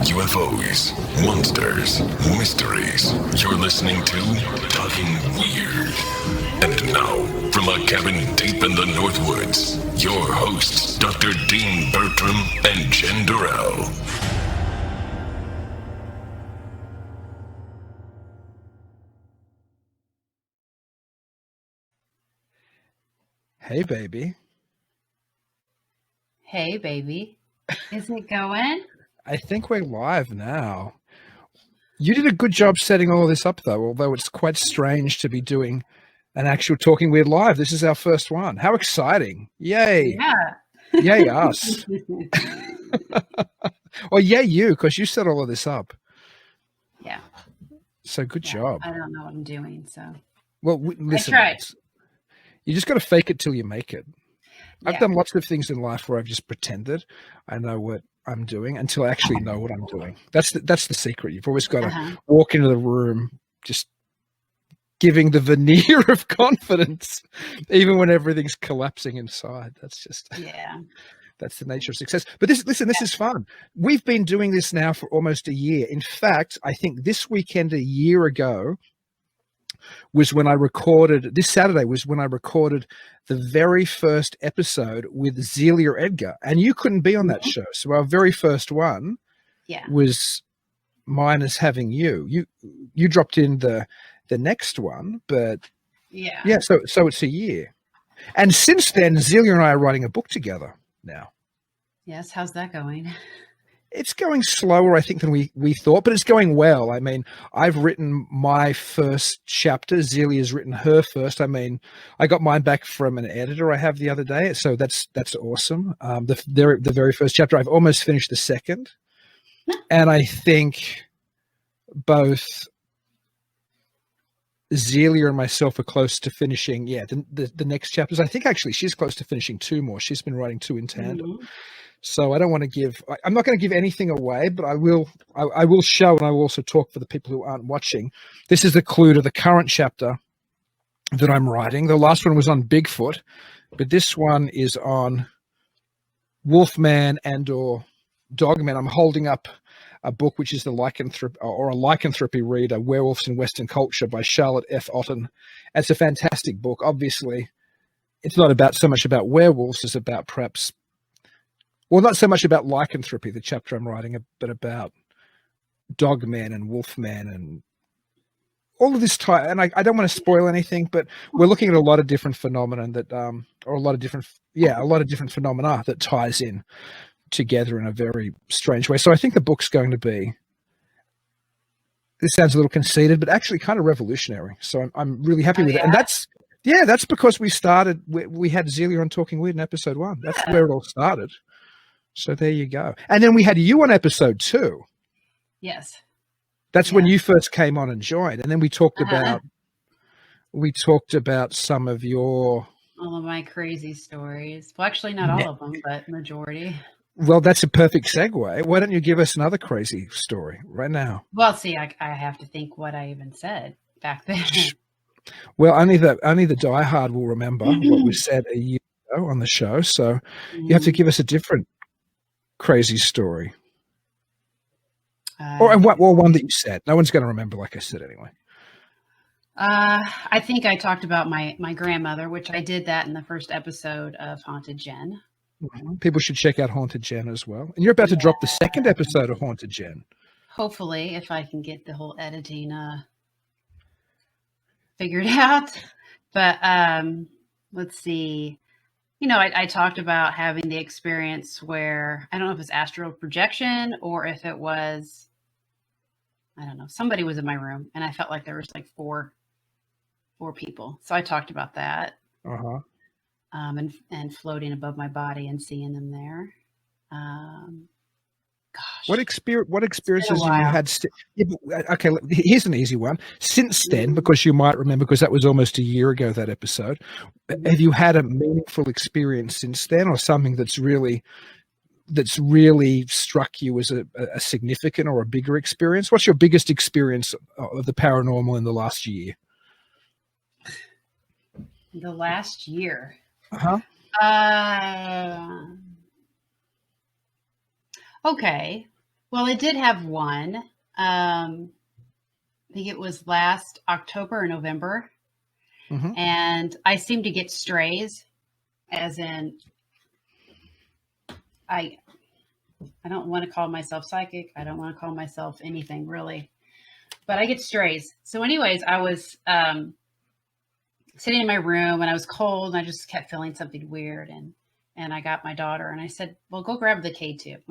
UFOs, monsters, mysteries. You're listening to Talking Weird. And now, from a cabin deep in the Northwoods, your hosts, Dr. Dean Bertram and Jen Durrell. Hey, baby. Hey, baby. Is it going? I think we're live now. You did a good job setting all of this up, though, although it's quite strange to be doing an actual Talking Weird live. This is our first one. How exciting. Yay. Yeah. Yay us. Or yay you, because you set all of this up. Yeah. So good job. I don't know what I'm doing, so. Well, listen. I tried. You just got to fake it till you make it. I've Yeah. done lots of things in life where I've just pretended I know what I'm doing until I actually know what I'm doing. That's the secret. You've always got to walk into the room just giving the veneer of confidence, even when everything's collapsing inside. That's the nature of success. But this is fun. We've been doing this now for almost a year. In fact, I think this weekend a year ago was when I recorded, this Saturday was when I recorded the very first episode with Zelia Edgar. And you couldn't be on that show. So our very first one was mine as having you. You dropped in the next one, but so it's a year. And since then, Zelia and I are writing a book together now. Yes, how's that going? It's going slower, I think, than we thought, but it's going well. I mean, I've written my first chapter. Zelia's written her first. I mean, I got mine back from an editor I have the other day, so that's awesome. The very first chapter, I've almost finished the second, and I think both Zelia and myself are close to finishing. The next chapters. I think actually she's close to finishing two more. She's been writing two in tandem. So I don't want to I'm not going to give anything away, but I will show, and I will also talk for the people who aren't watching. This is the clue to the current chapter that I'm writing. The last one was on Bigfoot, but this one is on Wolfman and or Dogman. I'm holding up a book, which is the lycanthropy reader, Werewolves in Western Culture by Charlotte F. Otten. It's a fantastic book. Obviously, it's not so much about werewolves as about perhaps, well, not so much about lycanthropy, the chapter I'm writing, but about Dogman and Wolfman and all of this type. And I don't want to spoil anything, but we're looking at a lot of different phenomena a lot of different phenomena that ties in together in a very strange way. So I think the book's going to be, this sounds a little conceited, but actually kind of revolutionary. So I'm really happy with it. And that's because we had Zelia on Talking Weird in episode 1. That's where it all started. So there you go. And then we had you on episode 2. Yes. That's when you first came on and joined. And then we talked about some of all of my crazy stories. Well, actually not all of them, but majority. Well, that's a perfect segue. Why don't you give us another crazy story right now? Well, see, I have to think what I even said back then. Well, only the diehard will remember what was said a year ago on the show. So you have to give us a different crazy story, or one that you said. No one's going to remember, like I said, anyway. I think I talked about my grandmother, which I did that in the first episode of Haunted Jen. People should check out Haunted Jen as well. And you're about to drop the second episode of Haunted Jen. Hopefully, if I can get the whole editing figured out. But let's see. I talked about having the experience where, I don't know if it's astral projection or if it was, I don't know, somebody was in my room and I felt like there was like four people. So I talked about that. And floating above my body and seeing them there. Gosh. What experiences have you had? Okay, here's an easy one. Since then, because you might remember, because that was almost a year ago, that episode, have you had a meaningful experience since then, or something that's really struck you as a significant or a bigger experience? What's your biggest experience of the paranormal in the last year? The last year? Okay. Well, I did have one. I think it was last October or November. Mm-hmm. And I seem to get strays, as in, I don't want to call myself psychic. I don't want to call myself anything really, but I get strays. So anyways, I was sitting in my room and I was cold and I just kept feeling something weird. And I got my daughter and I said, well, go grab the K-tube,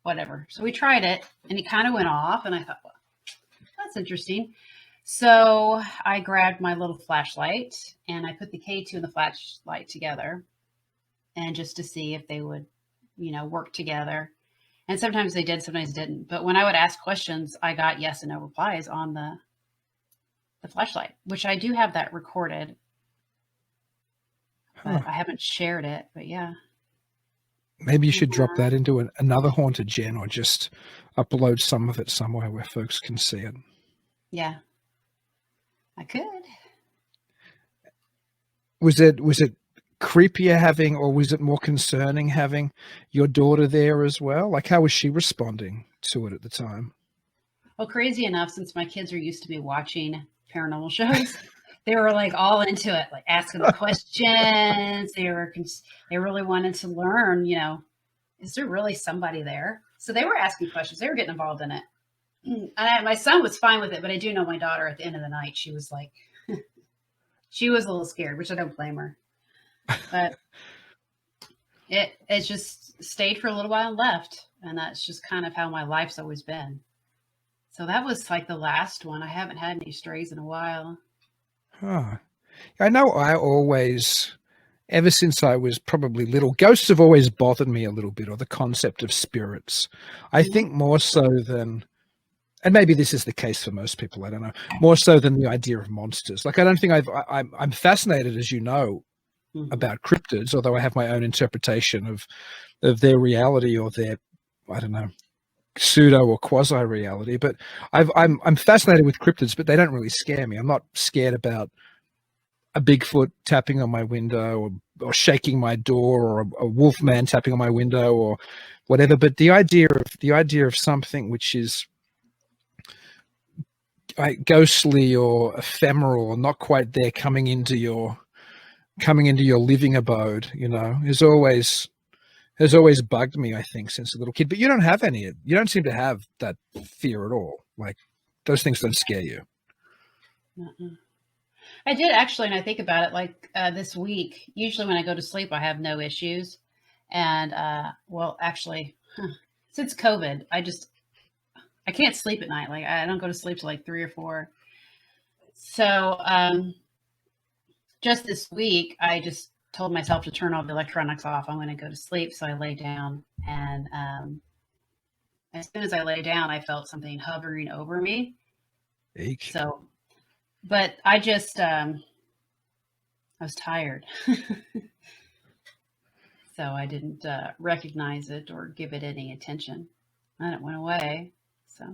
whatever. So we tried it and it kind of went off and I thought, well, that's interesting. So I grabbed my little flashlight and I put the K2 and the flashlight together and just to see if they would, work together. And sometimes they did, sometimes didn't. But when I would ask questions, I got yes and no replies on the flashlight, which I do have that recorded. But I haven't shared it, but yeah. Maybe you should drop that into another Haunted Gen or just upload some of it somewhere where folks can see it. Yeah, I could. Was it creepier having, or was it more concerning having your daughter there as well? Like, how was she responding to it at the time? Well, crazy enough, since my kids are used to me watching paranormal shows, they were like all into it, like asking the questions. They really wanted to learn, is there really somebody there? So they were asking questions. They were getting involved in it. And my son was fine with it, but I do know my daughter at the end of the night, she was like, she was a little scared, which I don't blame her. But it just stayed for a little while and left. And that's just kind of how my life's always been. So that was like the last one. I haven't had any strays in a while. Huh. I know I always, ever since I was probably little, ghosts have always bothered me a little bit, or the concept of spirits. I think more so than, and maybe this is the case for most people, I don't know, more so than the idea of monsters. Like, I don't think I'm fascinated, as you know, about cryptids, although I have my own interpretation of their reality or their, I don't know, pseudo or quasi reality. But I'm fascinated with cryptids, but they don't really scare me. I'm not scared about a Bigfoot tapping on my window or shaking my door, or a wolf man tapping on my window or whatever. But the idea of something which is ghostly or ephemeral or not quite there, coming into your living abode, has always bugged me, I think, since a little kid. But you don't seem to have that fear at all. Like, those things don't scare you. I did actually, and I think about it, like this week, usually when I go to sleep, I have no issues. And since COVID, I can't sleep at night. Like, I don't go to sleep till like 3 or 4. So, just this week, I just told myself to turn all the electronics off. I'm going to go to sleep. So I lay down, and as soon as I lay down, I felt something hovering over me. Eek. So, but I just, I was tired. So I didn't recognize it or give it any attention. And it went away. So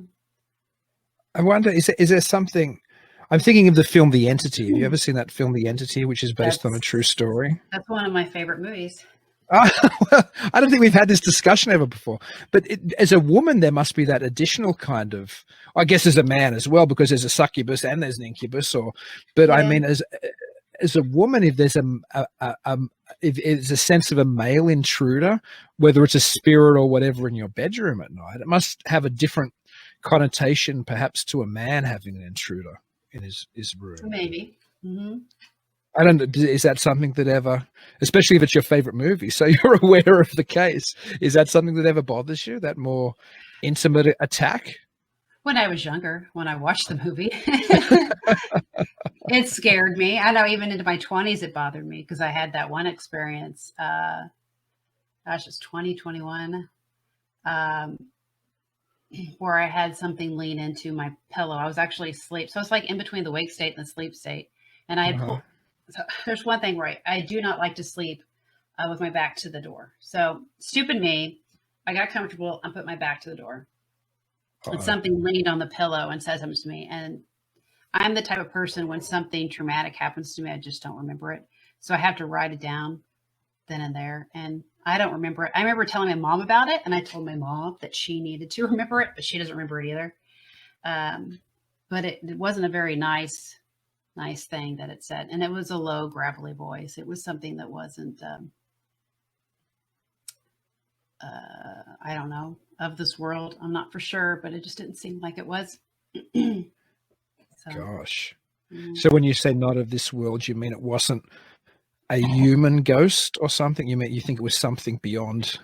I wonder, is there something, I'm thinking of the film The Entity. Have you ever seen that film, The Entity, which is based on a true story? That's one of my favorite movies. Well, I don't think we've had this discussion ever before. But as a woman, there must be that additional kind of, I guess as a man as well, because there's a succubus and there's an incubus. But yeah. I mean, as a woman, if there's if it's a sense of a male intruder, whether it's a spirit or whatever in your bedroom at night, it must have a different connotation, perhaps, to a man having an intruder in his room. Maybe. Mm-hmm. I don't know. Is that something that ever, especially if it's your favorite movie, so you're aware of the case, is that something that ever bothers you, that more intimate attack? When I was younger, when I watched the movie, it scared me. I know even into my 20s, it bothered me because I had that one experience. It's 2021, where I had something lean into my pillow. I was actually asleep. So it's like in between the wake state and the sleep state. And I had pulled. So there's one thing where I do not like to sleep with my back to the door. So stupid me, I got comfortable and put my back to the door. And something leaned on the pillow and said something to me. And I'm the type of person, when something traumatic happens to me, I just don't remember it. So I have to write it down then and there. And I don't remember it. I remember telling my mom about it, and I told my mom that she needed to remember it, but she doesn't remember it either. But it wasn't a very nice thing that it said. And it was a low, gravelly voice. It was something that wasn't, I don't know, of this world. I'm not for sure, but it just didn't seem like it was. Gosh. So when you say not of this world, you mean it wasn't a human ghost or something? You think it was something beyond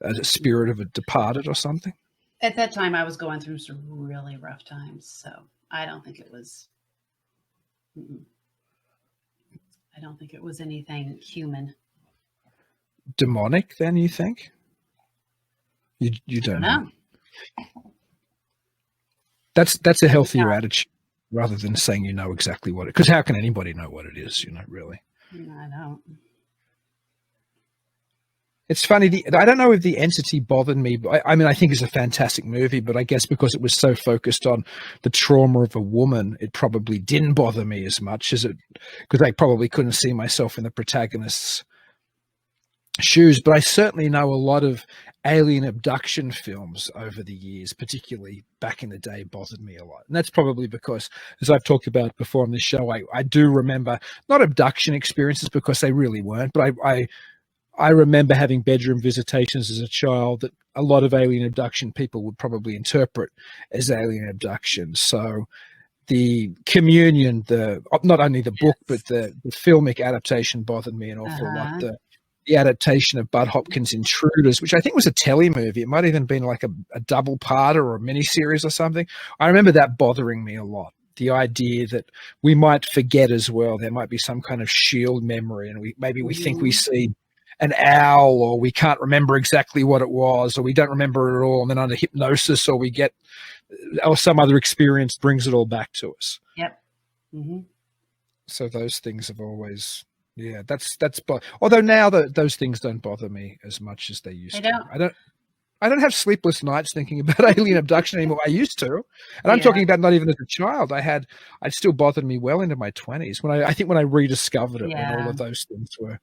a spirit of a departed or something? At that time, I was going through some really rough times, so I don't think it was. I don't think it was anything human. Demonic, then, you think? You don't know. That's a healthier attitude rather than saying you know exactly what it. Because how can anybody know what it is? Really. I don't. It's funny. I don't know if the entity bothered me. I mean, I think it's a fantastic movie, but I guess because it was so focused on the trauma of a woman, it probably didn't bother me as much as it, because I probably couldn't see myself in the protagonist's shoes. But I certainly know a lot of alien abduction films over the years, particularly back in the day, bothered me a lot. And that's probably because, as I've talked about before on this show, I do remember not abduction experiences because they really weren't, but I remember having bedroom visitations as a child that a lot of alien abduction people would probably interpret as alien abduction. So the Communion, not only the book, but the filmic adaptation bothered me an awful lot. The adaptation of Bud Hopkins' Intruders, which I think was a telly movie. It might have even been like a double parter or a miniseries or something. I remember that bothering me a lot. The idea that we might forget as well. There might be some kind of shield memory, and we think we see an owl, or we can't remember exactly what it was, or we don't remember it at all, and then under hypnosis, or some other experience brings it all back to us. Yep. Mm-hmm. So those things have always, although now those things don't bother me as much as they used to. I don't have sleepless nights thinking about alien abduction anymore. I used to, and I'm talking about not even as a child. It still bothered me well into my 20s when I rediscovered it, when all of those things were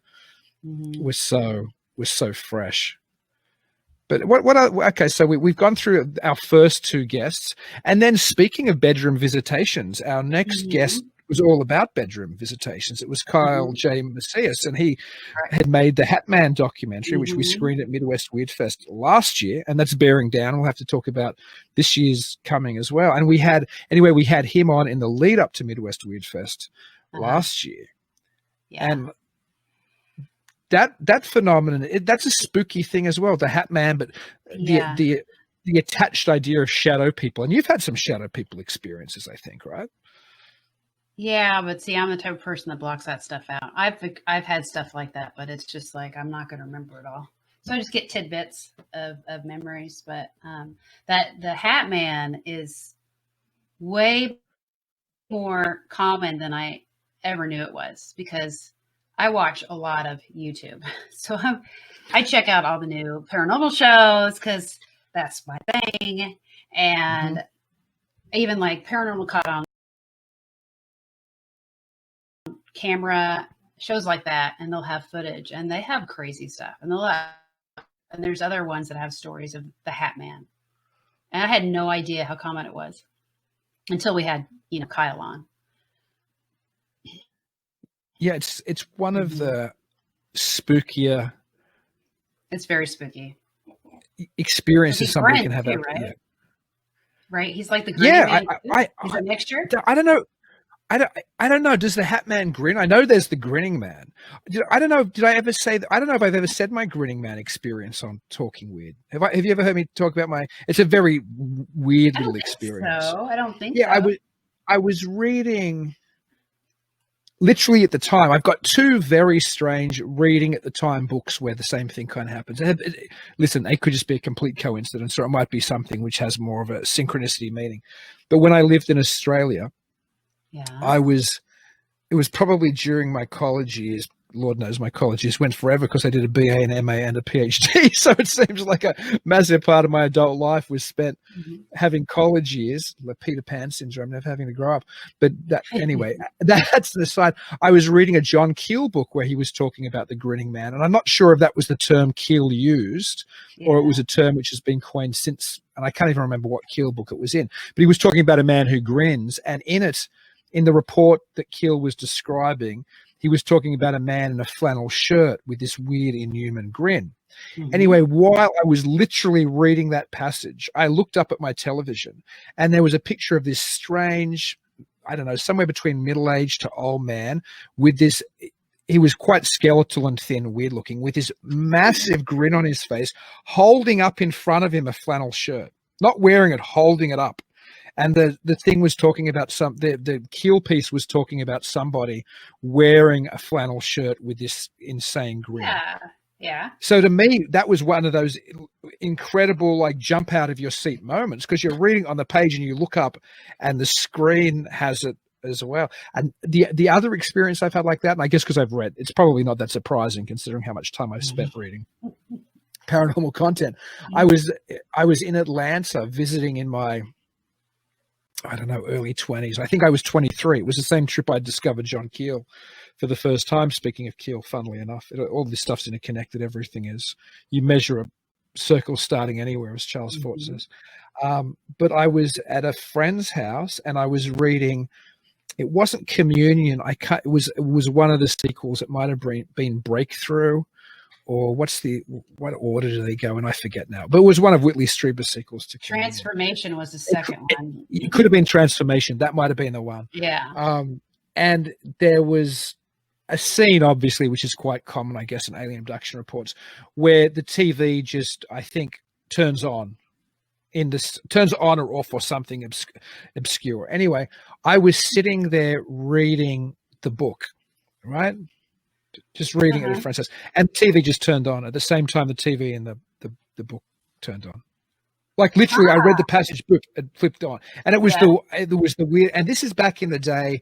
so fresh. But okay, so we've gone through our first two guests, and then speaking of bedroom visitations, our next guest was all about bedroom visitations. It was Kyle J. Macias, and he had made the Hat Man documentary, which we screened at Midwest Weird Fest last year, and that's bearing down. We'll have to talk about this year's coming as well. And we had him on in the lead up to Midwest Weird Fest last year. Yeah. And that phenomenon, that's a spooky thing as well, the Hat Man, but the attached idea of shadow people. And you've had some shadow people experiences, I think, right? Yeah, but see, I'm the type of person that blocks that stuff out. I've had stuff like that, but it's just like I'm not going to remember it all. So I just get tidbits of memories. But that the Hat Man is way more common than I ever knew it was, because I watch a lot of YouTube. So I check out all the new paranormal shows because that's my thing. And even like Paranormal Caught on Camera, shows like that, and they'll have footage, and they have crazy stuff. And and there's other ones that have stories of the Hat Man. And I had no idea how common it was until we had, Kyle on. Yeah, it's one of the spookier. It's very spooky experiences somebody can have. Too, right? Right? He's like the grinning man. He's a mixture. I don't know. I don't know. Does the Hat Man grin? I know there's the grinning man. I don't know. Did I ever say that? I don't know if I've ever said my grinning man experience on Talking Weird. Have you ever heard me talk about it's a very weird little experience. So I don't think. Yeah, I was reading. Literally at the time, I've got two very strange reading at the time books where the same thing kind of happens. Listen, it could just be a complete coincidence, or it might be something which has more of a synchronicity meaning. But when I lived in Australia, it was probably during my college years. Lord knows my college years went forever because I did a BA, an MA, and a PhD. So it seems like a massive part of my adult life was spent having college years, like Peter Pan syndrome, never having to grow up. But anyway, that's the side. I was reading a John Keel book where he was talking about the grinning man, and I'm not sure if that was the term Keel used or it was a term which has been coined since, and I can't even remember what Keel book it was in. But he was talking about a man who grins, and in the report that Keel was describing, he was talking about a man in a flannel shirt with this weird inhuman grin. Anyway, while I was literally reading that passage, I looked up at my television and there was a picture of this strange, I don't know, somewhere between middle-aged to old man with this, he was quite skeletal and thin, weird looking, with this massive grin on his face, holding up in front of him a flannel shirt, not wearing it, holding it up. And the thing was talking about the Keel piece was talking about somebody wearing a flannel shirt with this insane grin. Yeah. So to me, that was one of those incredible, like, jump out of your seat moments, because you're reading on the page and you look up and the screen has it as well. And the other experience I've had like that, and I guess because I've read, it's probably not that surprising considering how much time I've spent reading paranormal content. I was in Atlanta visiting in my, I don't know, early 20s. I think I was 23. It was the same trip I discovered John Keel for the first time. Speaking of Keel, funnily enough, all this stuff's interconnected. Everything is. You measure a circle starting anywhere, as Charles Fort says. But I was at a friend's house and I was reading. It wasn't Communion. It was one of the sequels. It might have been Breakthrough, or what order do they go in? I forget now. But it was one of Whitley Strieber's sequels to Communion. Transformation was the second one. It could have been Transformation. That might have been the one. Yeah. And there was a scene, obviously, which is quite common, I guess, in alien abduction reports, where the TV just, I think, turns on or off or something obscure. Anyway, I was sitting there reading the book, right? Just reading it at a friend's house, and TV just turned on at the same time the TV and the book turned on. Like literally, I read the passage, book, it flipped on, and it was the weird. And this is back in the day,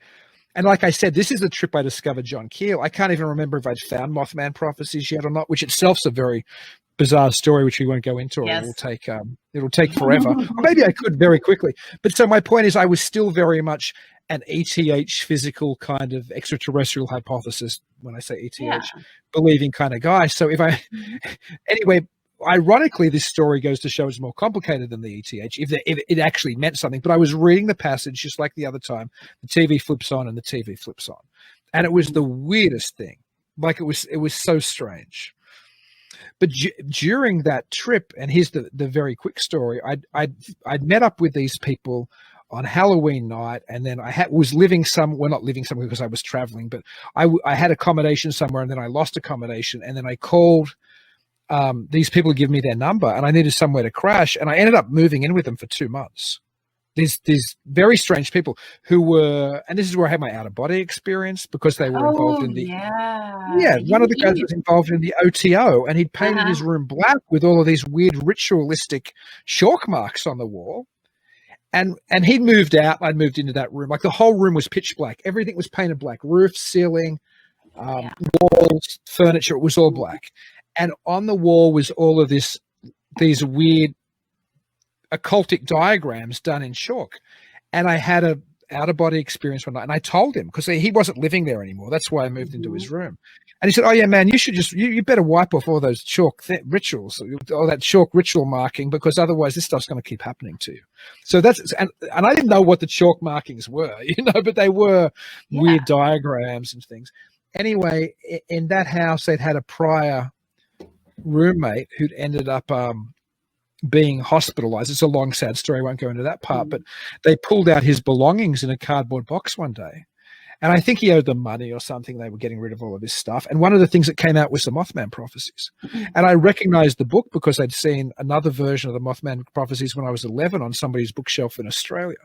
and like I said, this is the trip I discovered John Keel. I can't even remember if I'd found Mothman Prophecies yet or not, which itself's a very bizarre story, which we won't go into, or it'll take forever. Or maybe I could very quickly. But so my point is, I was still very much an ETH physical kind of extraterrestrial hypothesis, when I say ETH, believing kind of guy. So anyway, ironically, this story goes to show it's more complicated than the ETH, if it actually meant something. But I was reading the passage just like the other time. The TV flips on and the TV flips on. And it was the weirdest thing. Like it was so strange. But during that trip, and here's the very quick story, I'd met up with these people on Halloween night, and then I was living not living somewhere because I was traveling, but I had accommodation somewhere, and then I lost accommodation, and then I called these people to give me their number, and I needed somewhere to crash, and I ended up moving in with them for 2 months. These very strange people who were, and this is where I had my out-of-body experience, because they were involved in the one of the guys was involved in the OTO, and he'd painted his room black with all of these weird ritualistic chalk marks on the wall. And he'd moved out. I'd moved into that room. Like the whole room was pitch black. Everything was painted black. Roof, ceiling, walls, furniture. It was all black. And on the wall was all of these weird occultic diagrams done in chalk. And I had a out-of-body experience one night. And I told him, because he wasn't living there anymore. That's why I moved into his room. And he said, "Oh yeah, man, you better wipe off all those chalk rituals, all that chalk ritual marking, because otherwise this stuff's going to keep happening to you." So and I didn't know what the chalk markings were, but they were weird diagrams and things. Anyway, in that house, they'd had a prior roommate who'd ended up being hospitalized. It's a long, sad story. I won't go into that part, but they pulled out his belongings in a cardboard box one day. And I think he owed them money or something. They were getting rid of all of his stuff. And one of the things that came out was the Mothman Prophecies. And I recognized the book because I'd seen another version of the Mothman Prophecies when I was 11 on somebody's bookshelf in Australia,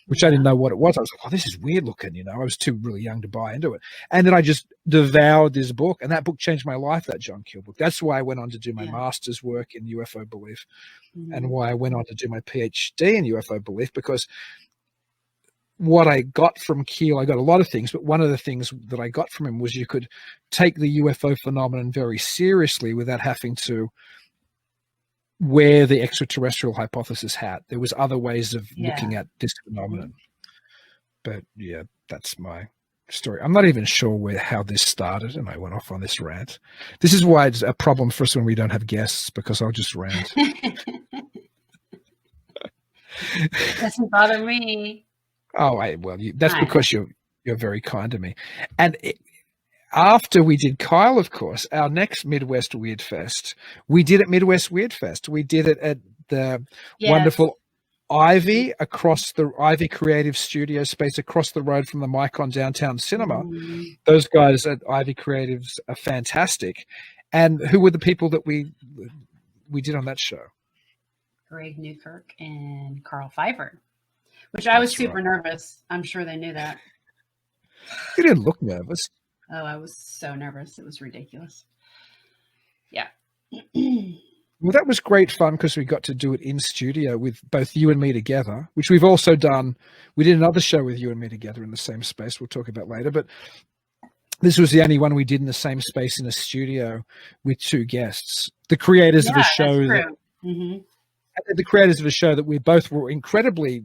which I didn't know what it was. I was like, "Oh, this is weird looking." I was too really young to buy into it. And then I just devoured this book. And that book changed my life, that John Keel book. That's why I went on to do my master's work in UFO belief, and why I went on to do my PhD in UFO belief, because what I got from Keel, I got a lot of things, but one of the things that I got from him was you could take the UFO phenomenon very seriously without having to wear the extraterrestrial hypothesis hat. There was other ways of looking at this phenomenon. But yeah, that's my story. I'm not even sure how this started, and I went off on this rant. This is why it's a problem for us when we don't have guests, because I'll just rant. Doesn't bother me. Oh, that's because you're very kind to me. And after we did Kyle, of course, our next Midwest Weird Fest, we did at Midwest Weird Fest. We did it at the wonderful Ivy Ivy Creative Studio space across the road from the Micon Downtown Cinema. Those guys at Ivy Creatives are fantastic. And who were the people that we did on that show? Greg Newkirk and Karl Pfeiffer, which I was super nervous. I'm sure they knew that. You didn't look nervous. Oh, I was so nervous. It was ridiculous. Yeah. Well, that was great fun because we got to do it in studio with both you and me together, which we've also done. We did another show with you and me together in the same space. We'll talk about later. But this was the only one we did in the same space in a studio with two guests. The creators of a show. The creators of a show that we both were incredibly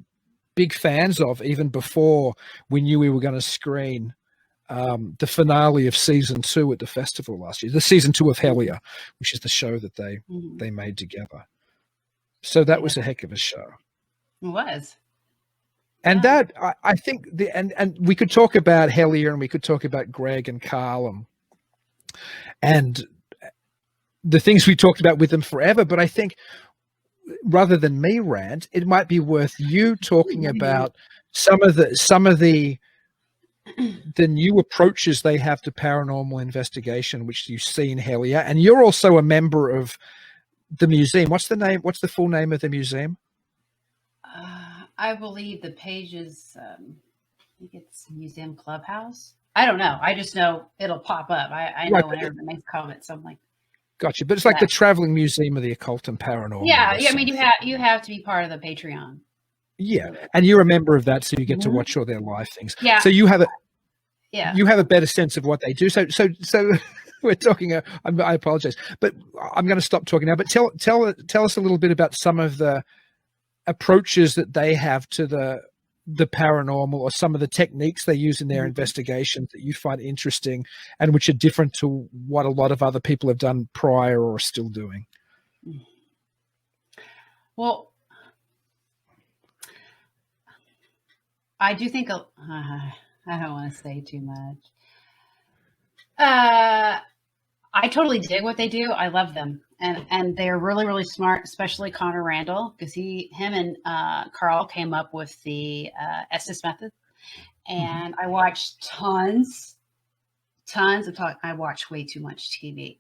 big fans of, even before we knew we were going to screen the finale of season 2 at the festival last year, the season 2 of Hellier, which is the show that they made together. So that was a heck of a show. It was. And that, I think, and we could talk about Hellier, and we could talk about Greg and Karl and the things we talked about with them forever. But I think rather than me rant, it might be worth you talking about some of the new approaches they have to paranormal investigation, which you see in Hellier. And you're also a member of the museum. What's the full name of the museum? I believe the page is, I think it's Museum Clubhouse. I don't know. I just know it'll pop up. I know whenever it makes comments. So I'm like, gotcha. But it's like the Traveling Museum of the Occult and Paranormal. Yeah. I mean, you have to be part of the Patreon. Yeah. And you're a member of that, so you get to watch all their live things. Yeah. So you have a better sense of what they do. So we're talking. I apologize, but I'm going to stop talking now. But tell us a little bit about some of the approaches that they have to the paranormal, or some of the techniques they use in their investigations that you find interesting and which are different to what a lot of other people have done prior or are still doing. Well, I do think I don't want to say too much. I totally dig what they do. I love them. And they're really, really smart, especially Connor Randall, because him and Karl came up with the Estes method. And I watched tons of talk. I watch way too much TV.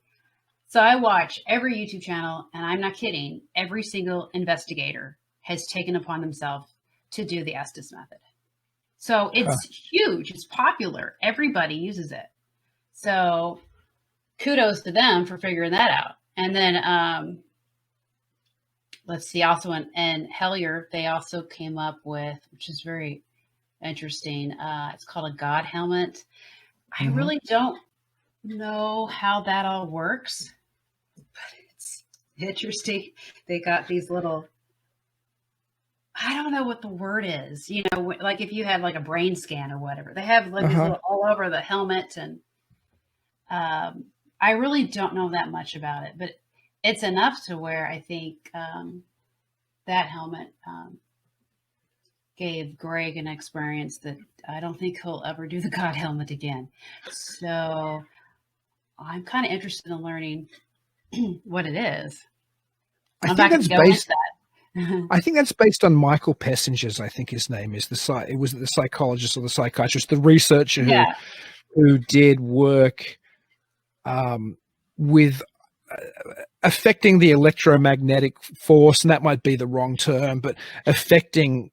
So I watch every YouTube channel, and I'm not kidding. Every single investigator has taken upon themselves to do the Estes method. So it's huge. It's popular. Everybody uses it. So kudos to them for figuring that out. And then let's see, also in Hellier, they also came up with, which is very interesting, it's called a God helmet. I really don't know how that all works, but it's interesting. They got these little, I don't know what the word is, like if you had like a brain scan or whatever, they have like these little all over the helmet. And I really don't know that much about it, but it's enough to where I think that helmet gave Greg an experience that I don't think he'll ever do the God helmet again. So I'm kind of interested in learning what it is. I think that's based on Michael Pessinger's, I think his name is, it was the psychologist or the psychiatrist, the researcher who did work with affecting the electromagnetic force, and that might be the wrong term, but affecting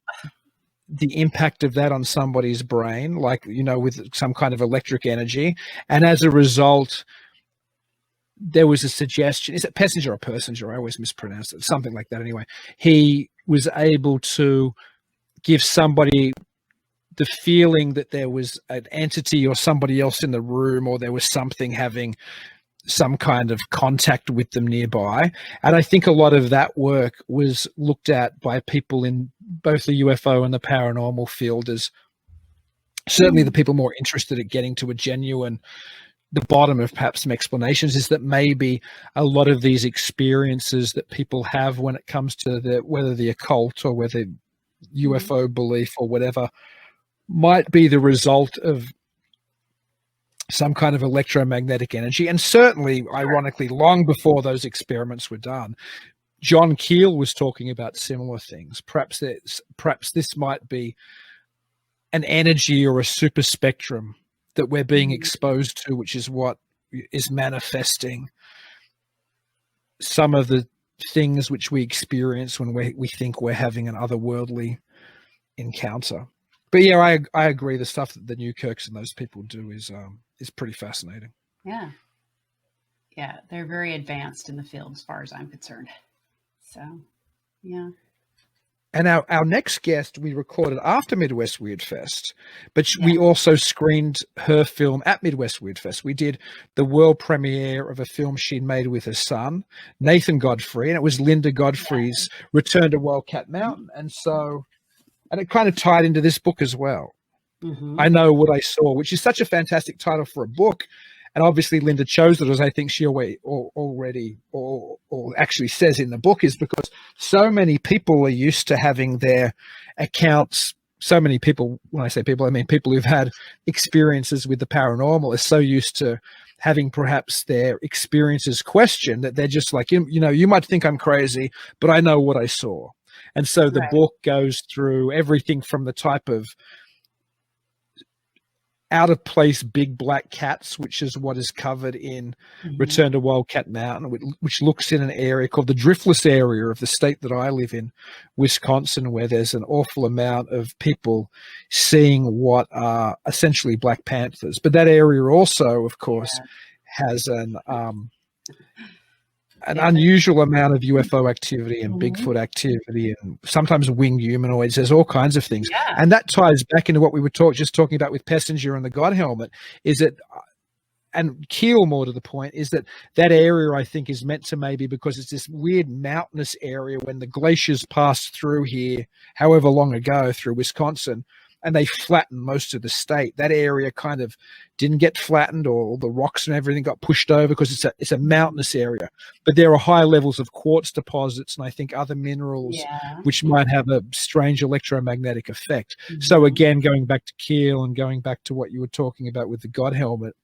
the impact of that on somebody's brain, like, with some kind of electric energy. And as a result, there was a suggestion, is it Pessinger or Persinger? I always mispronounce it, something like that anyway. He was able to give somebody the feeling that there was an entity or somebody else in the room, or there was something having some kind of contact with them nearby. And I think a lot of that work was looked at by people in both the UFO and the paranormal field as certainly the people more interested at getting to the bottom of perhaps some explanations, is that maybe a lot of these experiences that people have when it comes to whether the occult or whether UFO belief or whatever might be the result of some kind of electromagnetic energy. And certainly, ironically, long before those experiments were done, John Keel was talking about similar things. Perhaps this might be an energy or a super spectrum that we're being exposed to, which is what is manifesting some of the things which we experience when we think we're having an otherworldly encounter. But yeah, I agree. The stuff that the Newkirks and those people do is pretty fascinating. Yeah. Yeah. They're very advanced in the field as far as I'm concerned. So, yeah. And our next guest we recorded after Midwest Weird Fest, but we also screened her film at Midwest Weird Fest. We did the world premiere of a film she'd made with her son, Nathan Godfrey, and it was Linda Godfrey's Return to Wildcat Mountain. And it kind of tied into this book as well. I Know What I Saw, which is such a fantastic title for a book. And obviously Linda chose it, as I think she already actually says in the book, is because so many people are used to having their accounts. So many people, when I say people, I mean people who've had experiences with the paranormal, are so used to having perhaps their experiences questioned that they're just like, you might think I'm crazy, but I know what I saw. And so the book goes through everything from the type of out of place big black cats, which is what is covered in Return to Wildcat Mountain, which looks in an area called the driftless area of the state that I live in, Wisconsin, where there's an awful amount of people seeing what are essentially black panthers. But that area also, of course, has an unusual amount of UFO activity and Bigfoot activity and sometimes winged humanoids. There's all kinds of things. Yeah. And that ties back into what we were just talking about with Pessinger and the God Helmet, is that, and Keel more to the point, is that area I think is meant to maybe, because it's this weird mountainous area when the glaciers passed through here, however long ago, through Wisconsin, and they flattened most of the state. That area kind of didn't get flattened, or the rocks and everything got pushed over, because it's a mountainous area. But there are high levels of quartz deposits and I think other minerals which might have a strange electromagnetic effect. So again, going back to Keel and going back to what you were talking about with the God Helmet,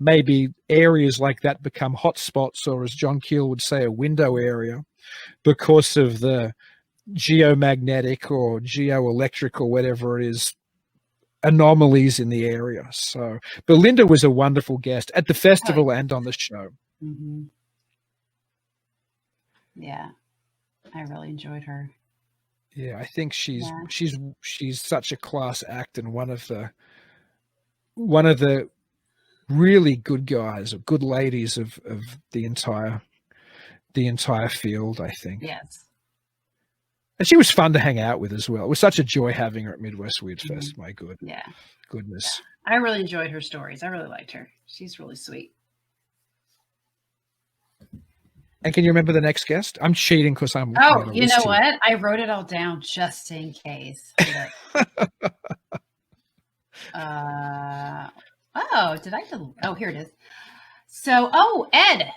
maybe areas like that become hotspots, or as John Keel would say, a window area, because of the geomagnetic or geoelectric or whatever it is anomalies in the area. So, but Linda was a wonderful guest at the festival and on the show. Yeah, I really enjoyed her. Yeah, I think she's such a class act, and one of the really good guys or good ladies of the entire field, I think. Yes. And she was fun to hang out with as well. It was such a joy having her at Midwest Weird Fest. My goodness. Yeah. I really enjoyed her stories. I really liked her. She's really sweet. And can you remember the next guest? I'm cheating because I'm. Oh, you know what? I wrote it all down just in case. Did I? Oh, here it is. So, Edd.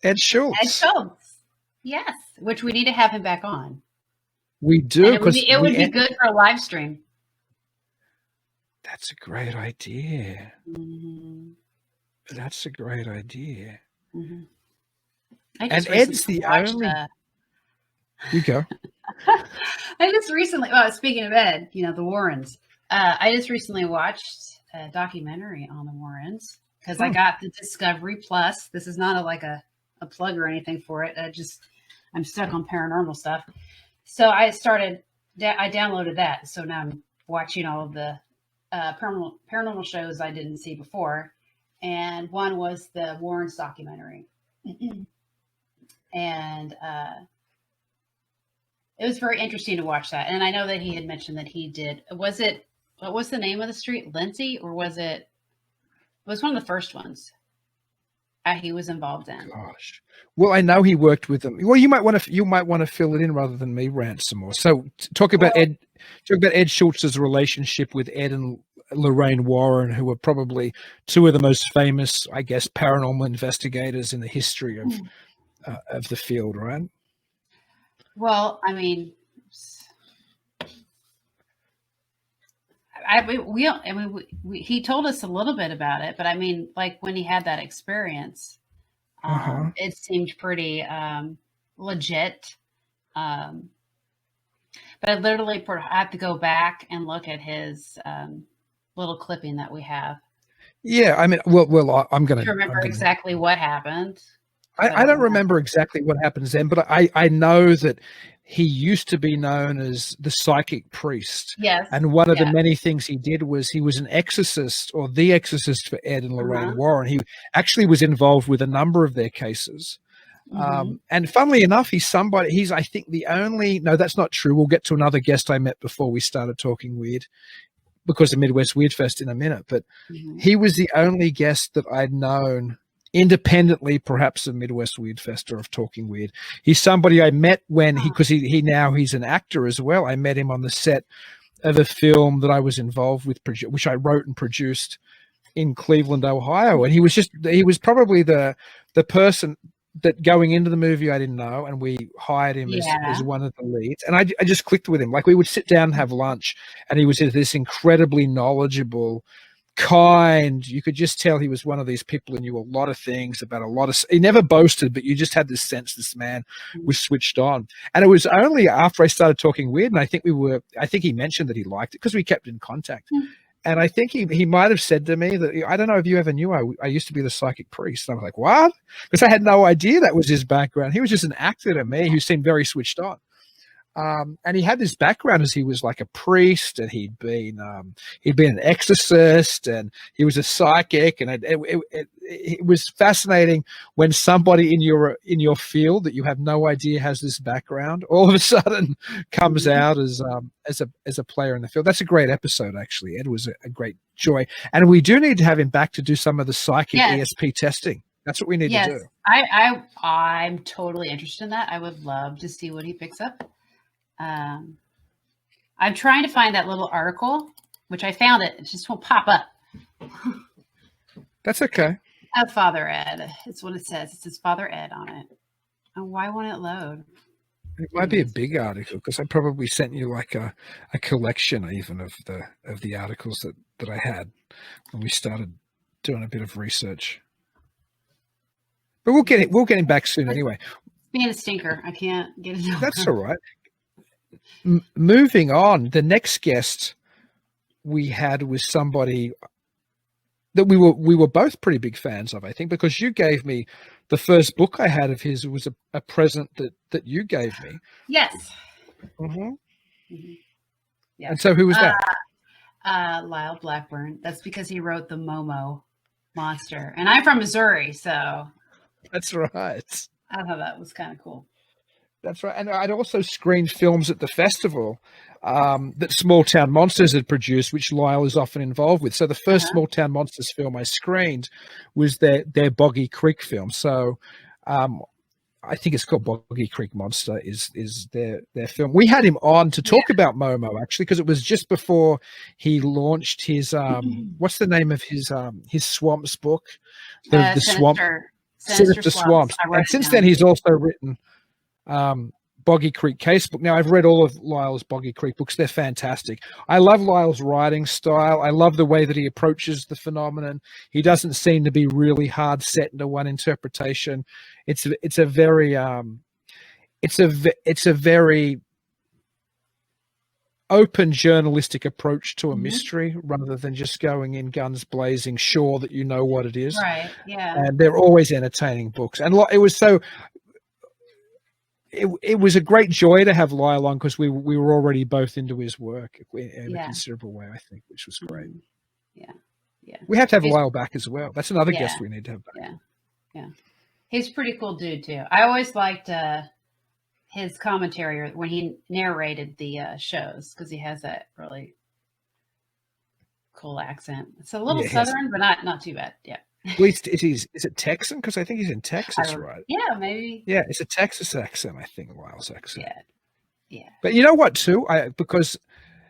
Edd Schultz. Edd Schultz. Yes, which we need to have him back on. We do, because it would be good for a live stream. That's a great idea. That's a great idea. And Ed's the only. You go. I just recently, speaking of Edd, the Warrens. I just recently watched a documentary on the Warrens because I got the Discovery Plus. This is not a plug or anything for it. I'm stuck on paranormal stuff. So I downloaded that. So now I'm watching all of the paranormal shows I didn't see before. And one was the Warrens documentary. And it was very interesting to watch that. And I know that he had mentioned that he did. Was it? What was the name of the street? Lindsay, or was it? It was one of the first ones he was involved in. Gosh. Well, I know he worked with them. Well, you might want to fill it in rather than me rant some more. So talk about Edd Schultz's relationship with Edd and Lorraine Warren, who were probably two of the most famous, I guess, paranormal investigators in the history of the field, right? Well, I mean, he told us a little bit about it, but I mean, like when he had that experience, it seemed pretty legit. But I literally have to go back and look at his little clipping that we have. Yeah, I mean, well, I'm going to remember exactly what happened. I don't remember exactly what happens then, but I know that he used to be known as the psychic priest. Yes. And one of the many things he did was he was an exorcist, or the exorcist for Edd and Lorraine Warren. He actually was involved with a number of their cases. And funnily enough, he's I think the only, no, that's not true. We'll get to another guest I met before we started talking weird, because of Midwest Weird Fest in a minute, but he was the only guest that I'd known independently, perhaps of Midwest Weird Fest or of Talking Weird. He's somebody I met when because he's an actor as well. I met him on the set of a film that I was involved with, which I wrote and produced in Cleveland, Ohio. And he was probably the person that going into the movie I didn't know, and we hired him as one of the leads. And I just clicked with him. Like, we would sit down and have lunch, and he was this incredibly knowledgeable, kind. You could just tell he was one of these people who knew a lot of things about a lot of. He never boasted, but you just had this sense this man was switched on. And it was only after I started talking weird, and I think he mentioned that he liked it because we kept in contact. And I think he might have said to me that, I don't know if you ever knew I used to be the psychic priest. And I was like, what? Because I had no idea that was his background. He was just an actor to me who seemed very switched on. And he had this background as he was like a priest, and he'd been an exorcist, and he was a psychic. And it was fascinating when somebody in your field that you have no idea has this background all of a sudden comes out as a player in the field. That's a great episode, actually. Edd was a great joy, and we do need to have him back to do some of the psychic ESP testing. That's what we need to do. I'm totally interested in that. I would love to see what he picks up. I'm trying to find that little article, which I found it just won't pop up. That's okay. Father Edd. It's what it says. It says Father Edd on it. And why won't it load? It might be a big article, because I probably sent you like a collection even of the articles that I had when we started doing a bit of research. But we'll get him back soon anyway. Being a stinker, I can't get it. That's all right. Moving on, the next guest we had was somebody that we were both pretty big fans of, I think, because you gave me the first book I had of his. It was a present that you gave me. Yes. Yeah. And so who was that? Lyle Blackburn. That's because he wrote the Momo monster, and I'm from Missouri, so that's right. I thought that was kind of cool. That's right. And I'd also screened films at the festival that Small Town Monsters had produced, which Lyle is often involved with. So the first Small Town Monsters film I screened was their Boggy Creek film. So I think it's called Boggy Creek Monster is their film. We had him on to talk about Momo, actually, because it was just before he launched his what's the name of his Swamps book? The Swamp. Sinister Swamps. And since then he's also written Boggy Creek Casebook. Now, I've read all of Lyle's Boggy Creek books. They're fantastic. I love Lyle's writing style. I love the way that he approaches the phenomenon. He doesn't seem to be really hard set into one interpretation. It's a very open journalistic approach to a mystery, rather than just going in guns blazing sure that you know what it is. Right. Yeah. And they're always entertaining books. And it was so. It was a great joy to have Lyle on, because we were already both into his work in a considerable way, I think, which was great. Yeah. We have to have Lyle back as well. That's another guest we need to have back. Yeah. He's a pretty cool dude too. I always liked his commentary when he narrated the shows, because he has that really cool accent. It's a little southern, but not too bad. Yeah. Well, is it Texan? Because I think he's in Texas, right? Yeah, maybe. Yeah, it's a Texas accent, I think, Lyle's accent. Yeah. But you know what, too? Because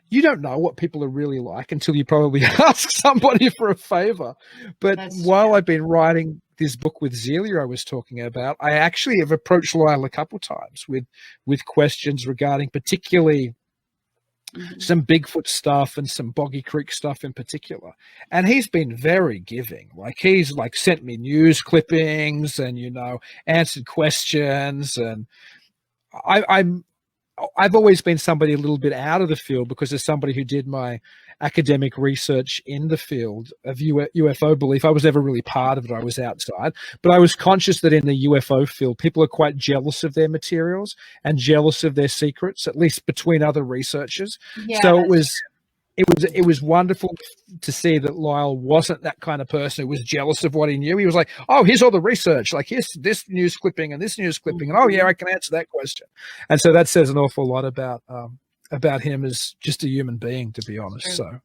you don't know what people are really like until you probably ask somebody for a favor. But while I've been writing this book with Zelia I was talking about, I actually have approached Lyle a couple times with questions regarding particularly some Bigfoot stuff and some Boggy Creek stuff in particular. And he's been very giving. Like, he's like sent me news clippings and, you know, answered questions. And I've always been somebody a little bit out of the field because as somebody who did my academic research in the field of UFO belief, I was never really part of it. I was outside, but I was conscious that in the UFO field, people are quite jealous of their materials and jealous of their secrets, at least between other researchers. Yeah, so it was wonderful to see that Lyle wasn't that kind of person who was jealous of what he knew. He was like, oh, here's all the research. Like, here's this news clipping and this news clipping. And, oh, yeah, I can answer that question. And so that says an awful lot about him as just a human being, to be honest. So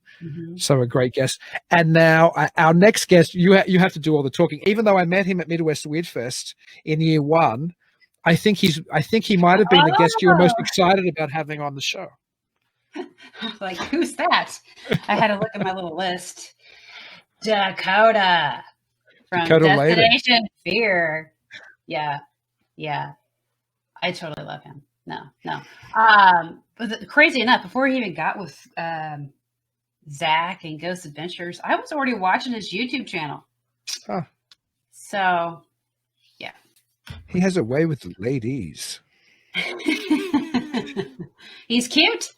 so a great guest. And now our next guest, you have to do all the talking. Even though I met him at Midwest Weird Fest in year 1, I think he might have been the guest you were most excited about having on the show. Like, who's that? I had to look at my little list. Dakota from Destination Laden. Fear. Yeah. I totally love him. No. But crazy enough, before he even got with Zach and Ghost Adventures, I was already watching his YouTube channel. Huh. So, yeah. He has a way with the ladies. He's cute.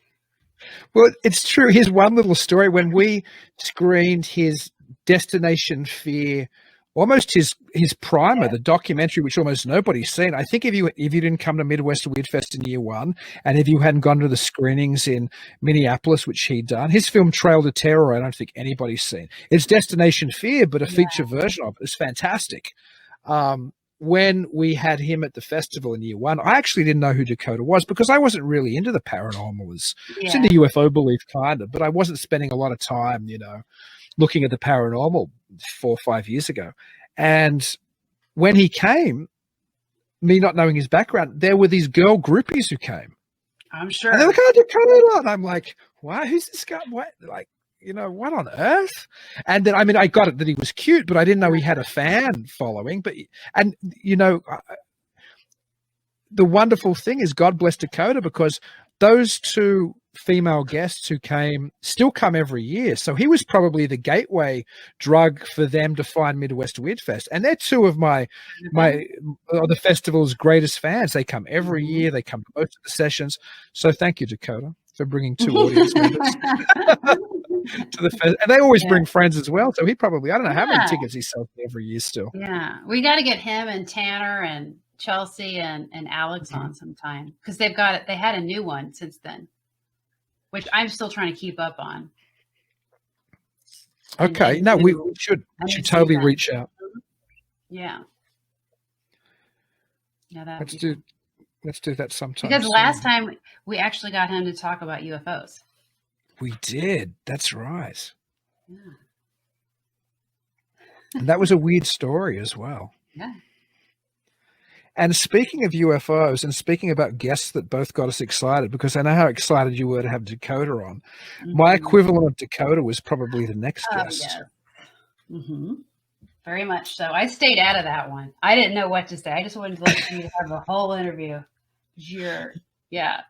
Well, it's true. Here's one little story. When we screened his Destination Fear, almost his primer, the documentary, which almost nobody's seen. I think if you didn't come to Midwest Weird Fest in year 1, and if you hadn't gone to the screenings in Minneapolis, which he'd done, his film Trail to Terror, I don't think anybody's seen. It's Destination Fear, but a feature version of it is fantastic. When we had him at the festival in year 1, I actually didn't know who Dakota was because I wasn't really into the paranormal. I was into UFO belief kind of, but I wasn't spending a lot of time, you know, looking at the paranormal 4 or 5 years ago. And when he came, me not knowing his background, there were these girl groupies who came. I'm sure. And they're like, oh, Dakota. And I'm like, wow, who's this guy? What? Like, you know, what on earth? And then, I mean, I got it that he was cute, but I didn't know he had a fan following. But, and, you know, the wonderful thing is God bless Dakota, because those 2 female guests who came still come every year. So he was probably the gateway drug for them to find Midwest Weird Fest. And they're 2 of the festival's greatest fans. They come every year. They come to most of the sessions. So thank you, Dakota, for bringing 2 audience members to the fest. And they always bring friends as well. So he probably, I don't know how many tickets he sells every year still. Yeah. We got to get him and Tanner and Chelsea and Alex on sometime, because they had a new one since then, which I'm still trying to keep up on. Okay. No, we should totally reach out. Yeah. Yeah, let's do that sometime. Because last time we actually got him to talk about UFOs. We did. That's right. Yeah. And that was a weird story as well. Yeah. And speaking of UFOs and speaking about guests that both got us excited, because I know how excited you were to have Dakota on, my equivalent of Dakota was probably the next guest. Yeah. Very much so. I stayed out of that one. I didn't know what to say. I just wanted to let you have a whole interview. Yeah.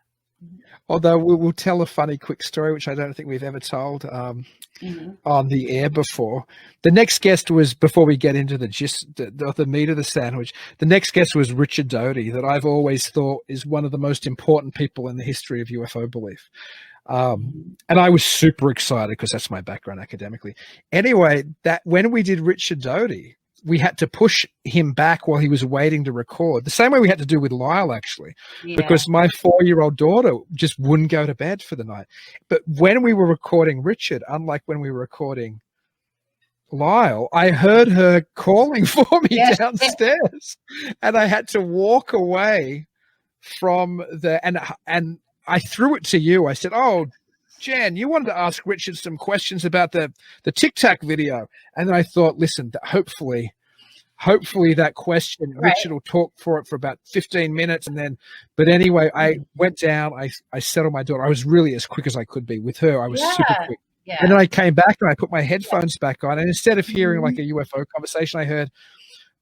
Although we'll tell a funny quick story, which I don't think we've ever told on the air before. The next guest was, before we get into the meat of the sandwich, the next guest was Richard Doty, that I've always thought is one of the most important people in the history of UFO belief. And I was super excited because that's my background academically. Anyway, that when we did Richard Doty, we had to push him back while he was waiting to record. The same way we had to do with Lyle, actually, because my 4-year-old daughter just wouldn't go to bed for the night. But when we were recording Richard, unlike when we were recording Lyle, I heard her calling for me downstairs, and I had to walk away from the and I threw it to you. I said, "Oh, Jan, you wanted to ask Richard some questions about the Tic Tac video," and then I thought, listen, hopefully that question, Richard will talk for it for about 15 minutes, and then. But anyway, I went down. I settled my daughter. I was really as quick as I could be with her. I was super quick. Yeah. And then I came back and I put my headphones back on, and instead of hearing like a UFO conversation, I heard,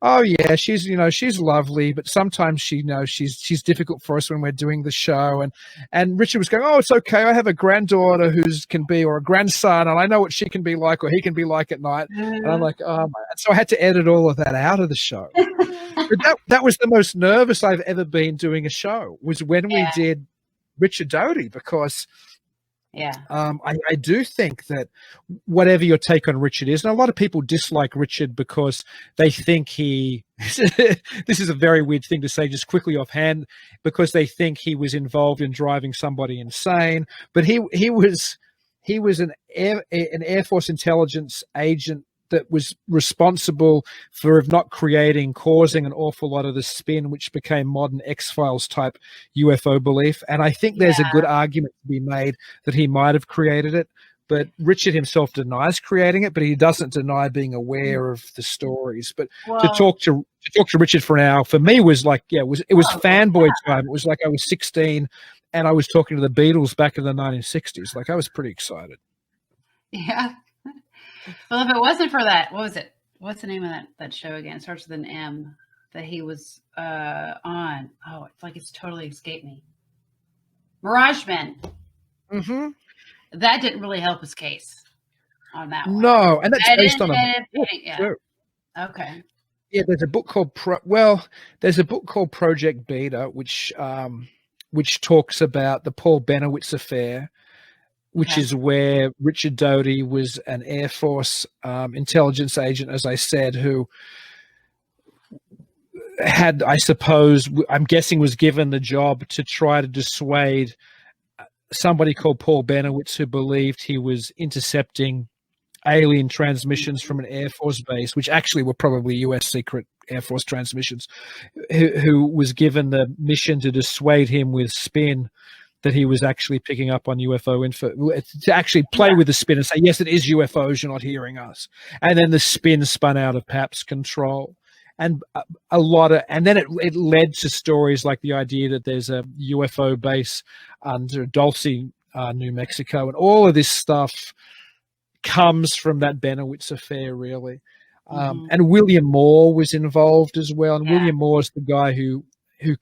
"Oh yeah, she's lovely, but sometimes she's difficult for us when we're doing the show." And Richard was going, "Oh, it's okay. I have a granddaughter or a grandson, and I know what she can be like or he can be like at night." And I'm like, "Oh my!" And so I had to edit all of that out of the show. But that was the most nervous I've ever been doing a show, was when we did Richard Doty, because. I do think that whatever your take on Richard is, and a lot of people dislike Richard because they think this is a very weird thing to say just quickly offhand, because they think he was involved in driving somebody insane, but he was an Air Force intelligence agent that was responsible for, if not causing an awful lot of the spin, which became modern X-Files type UFO belief. And I think there's a good argument to be made that he might have created it, but Richard himself denies creating it, but he doesn't deny being aware of the stories. But to talk to Richard for an hour, for me, was like, it was fanboy time. It was like I was 16 and I was talking to the Beatles back in the 1960s. Like, I was pretty excited. Yeah. Well, if it wasn't for that, what was it? What's the name of that show again? It starts with an M that he was on. Oh, it's totally escaped me. Mirage Men. Mm-hmm. That didn't really help his case on that one. No, and that's based on a book. Too. Okay. Yeah, there's a book called Project Beta, which talks about the Paul Benowitz affair, which is where Richard Doty was an Air Force intelligence agent, as I said, who had, I'm guessing, was given the job to try to dissuade somebody called Paul Benowitz, who believed he was intercepting alien transmissions from an Air Force base, which actually were probably U.S. secret Air Force transmissions, who was given the mission to dissuade him with spin that he was actually picking up on UFO info, to actually play with the spin and say, yes, it is UFOs, you're not hearing us. And then the spin spun out of PAP's control. And and then it led to stories like the idea that there's a UFO base under Doty, New Mexico, and all of this stuff comes from that Benowitz affair, really. And William Moore was involved as well. And William Moore is the guy who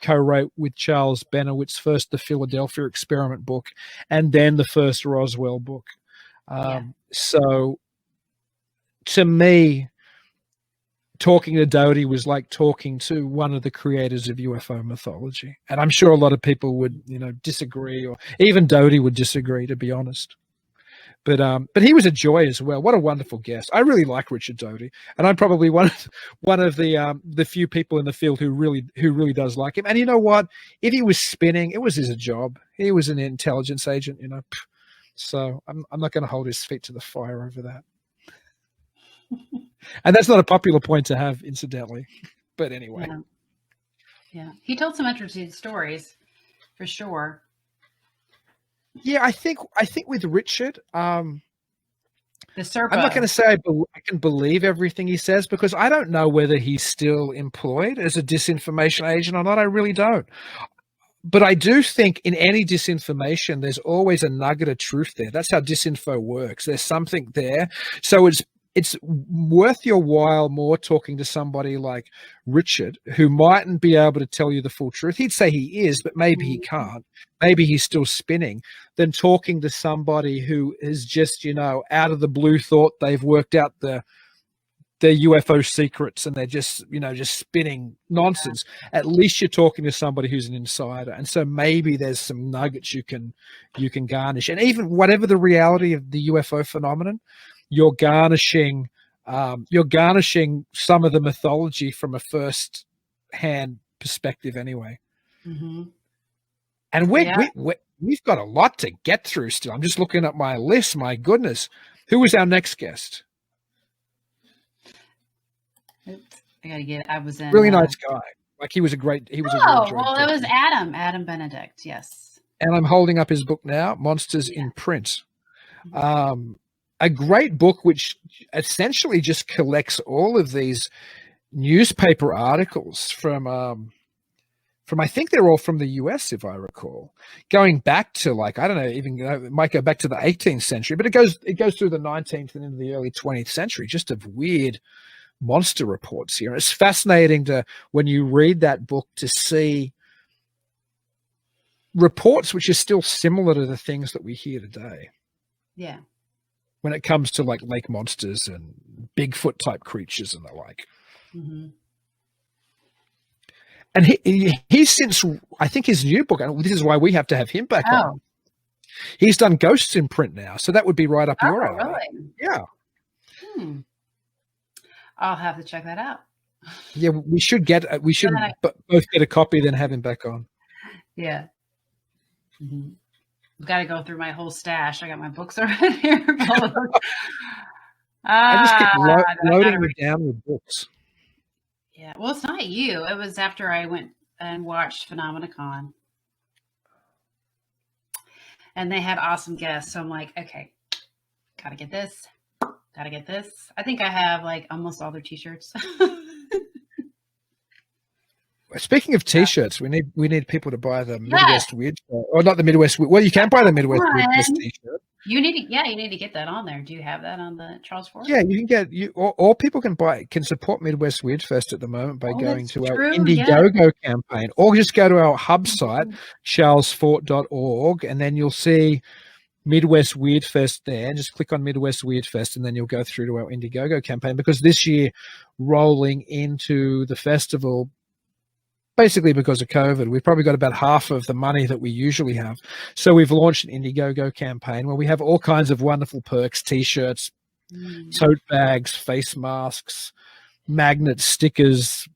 co-wrote with Charles Benowitz first the Philadelphia Experiment book and then the first Roswell book. So to me, talking to Doty was like talking to one of the creators of UFO mythology. And I'm sure a lot of people would, disagree, or even Doty would disagree, to be honest. But he was a joy as well. What a wonderful guest. I really like Richard Doty, and I'm probably one of the few people in the field who really does like him. And you know what? If he was spinning, it was his job. He was an intelligence agent, So I'm not going to hold his feet to the fire over that. And that's not a popular point to have, incidentally. But anyway. Yeah. He told some interesting stories, for sure. Yeah, I think with Richard, the Serpo. I'm not going to say I can believe everything he says, because I don't know whether he's still employed as a disinformation agent or not. I really don't. But I do think in any disinformation, there's always a nugget of truth there. That's how disinfo works. There's something there. So it's worth your while more talking to somebody like Richard, who mightn't be able to tell you the full truth. He'd say he is, but maybe he can't. Maybe he's still spinning, than talking to somebody who is just, out of the blue thought they've worked out the UFO secrets and they're just spinning nonsense. At least you're talking to somebody who's an insider. And so maybe there's some nuggets you can garnish. And even whatever the reality of the UFO phenomenon, you're garnishing some of the mythology from a first-hand perspective anyway. Mm-hmm. And we've got a lot to get through still. I'm just looking at my list. My goodness. Who was our next guest? I got to get it. I was in... Really nice guy. Like he was a great Oh, well, it was Adam Benedict. Yes. And I'm holding up his book now, Monsters in Print. A great book which essentially just collects all of these newspaper articles from I think they're all from the US, if I recall, going back to like, I don't know, it might go back to the 18th century, but it goes through the 19th and into the early 20th century, just of weird monster reports here. It's fascinating when you read that book to see reports which are still similar to the things that we hear today. Yeah. When it comes to like lake monsters and Bigfoot type creatures and the like. Mm-hmm. And he's since, I think his new book, and this is why we have to have him back on. He's done Ghosts in Print now. So that would be right up your alley. Really? Yeah. I'll have to check that out. Yeah, we should both get a copy, then have him back on. Yeah. Mm-hmm. I've got to go through my whole stash. I got my books right here. I just keep loading me down with books. Yeah, well, it's not you. It was after I went and watched PhenomenaCon. And they had awesome guests. So I'm like, okay, gotta get this. I think I have like almost all their t-shirts. Speaking of t-shirts, we need people to buy the Midwest Weird, or not the Midwest. Well, you can buy the Midwest Weird t-shirt. You need to get that on there. Do you have that on the Charles Fort? Yeah, you can get all people can support Midwest Weird Fest at the moment by going to our Indiegogo campaign, or just go to our hub site, charlesfort.org, and then you'll see Midwest Weird Fest there. Just click on Midwest Weird Fest, and then you'll go through to our Indiegogo campaign, because this year, rolling into the festival, basically because of COVID, we've probably got about half of the money that we usually have. So we've launched an Indiegogo campaign where we have all kinds of wonderful perks, t-shirts, tote bags, face masks, magnets, stickers,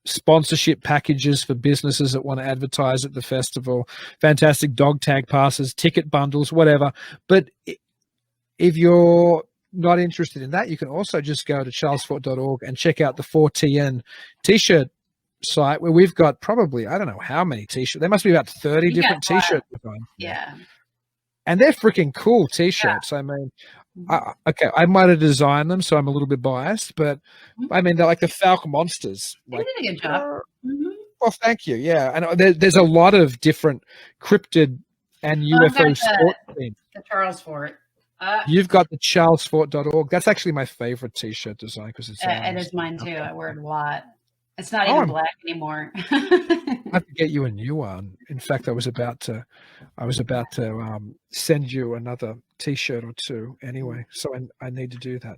sponsorship packages for businesses that want to advertise at the festival, fantastic dog tag passes, ticket bundles, whatever. But if you're not interested in that, you can also just go to charlesfort.org and check out the 4TN t-shirt site, where we've got probably, I don't know how many t-shirts. There must be about 30 different t-shirts. Yeah. And they're freaking cool t-shirts. I mean, I might have designed them, so I'm a little bit biased, but I mean, they're like the Falcon Monsters. You did a good job. Well, thank you. Yeah. And there's a lot of different cryptid and UFO sport themes. The Charles Fort. You've got the charlesfort.org. That's actually my favorite t-shirt design, because it's it is mine too. I wear it a lot. It's not even black anymore. I have to get you a new one. In fact, I was about to send you another t-shirt or two anyway. So I need to do that.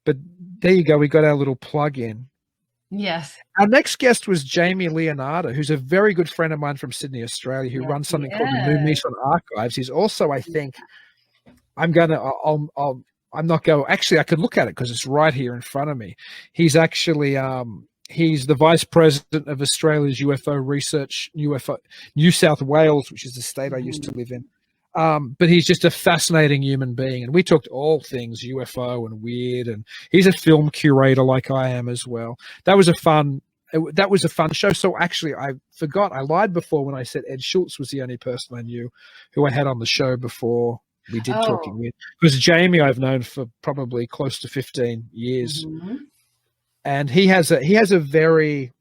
But there you go. We got our little plug in. Yes. Our next guest was Jamie Leonardo, who's a very good friend of mine from Sydney, Australia, who runs something called the New Meson Archives. He's also, I think, actually, I could look at it because it's right here in front of me. He's actually, he's the vice president of Australia's UFO research, New South Wales, which is the state I used to live in. But he's just a fascinating human being. And we talked all things UFO and weird. And he's a film curator like I am as well. That was a fun show. So actually, I forgot. I lied before when I said Edd Schultz was the only person I knew who I had on the show before we did Talking Weird. Because Jamie I've known for probably close to 15 years. And he has a very,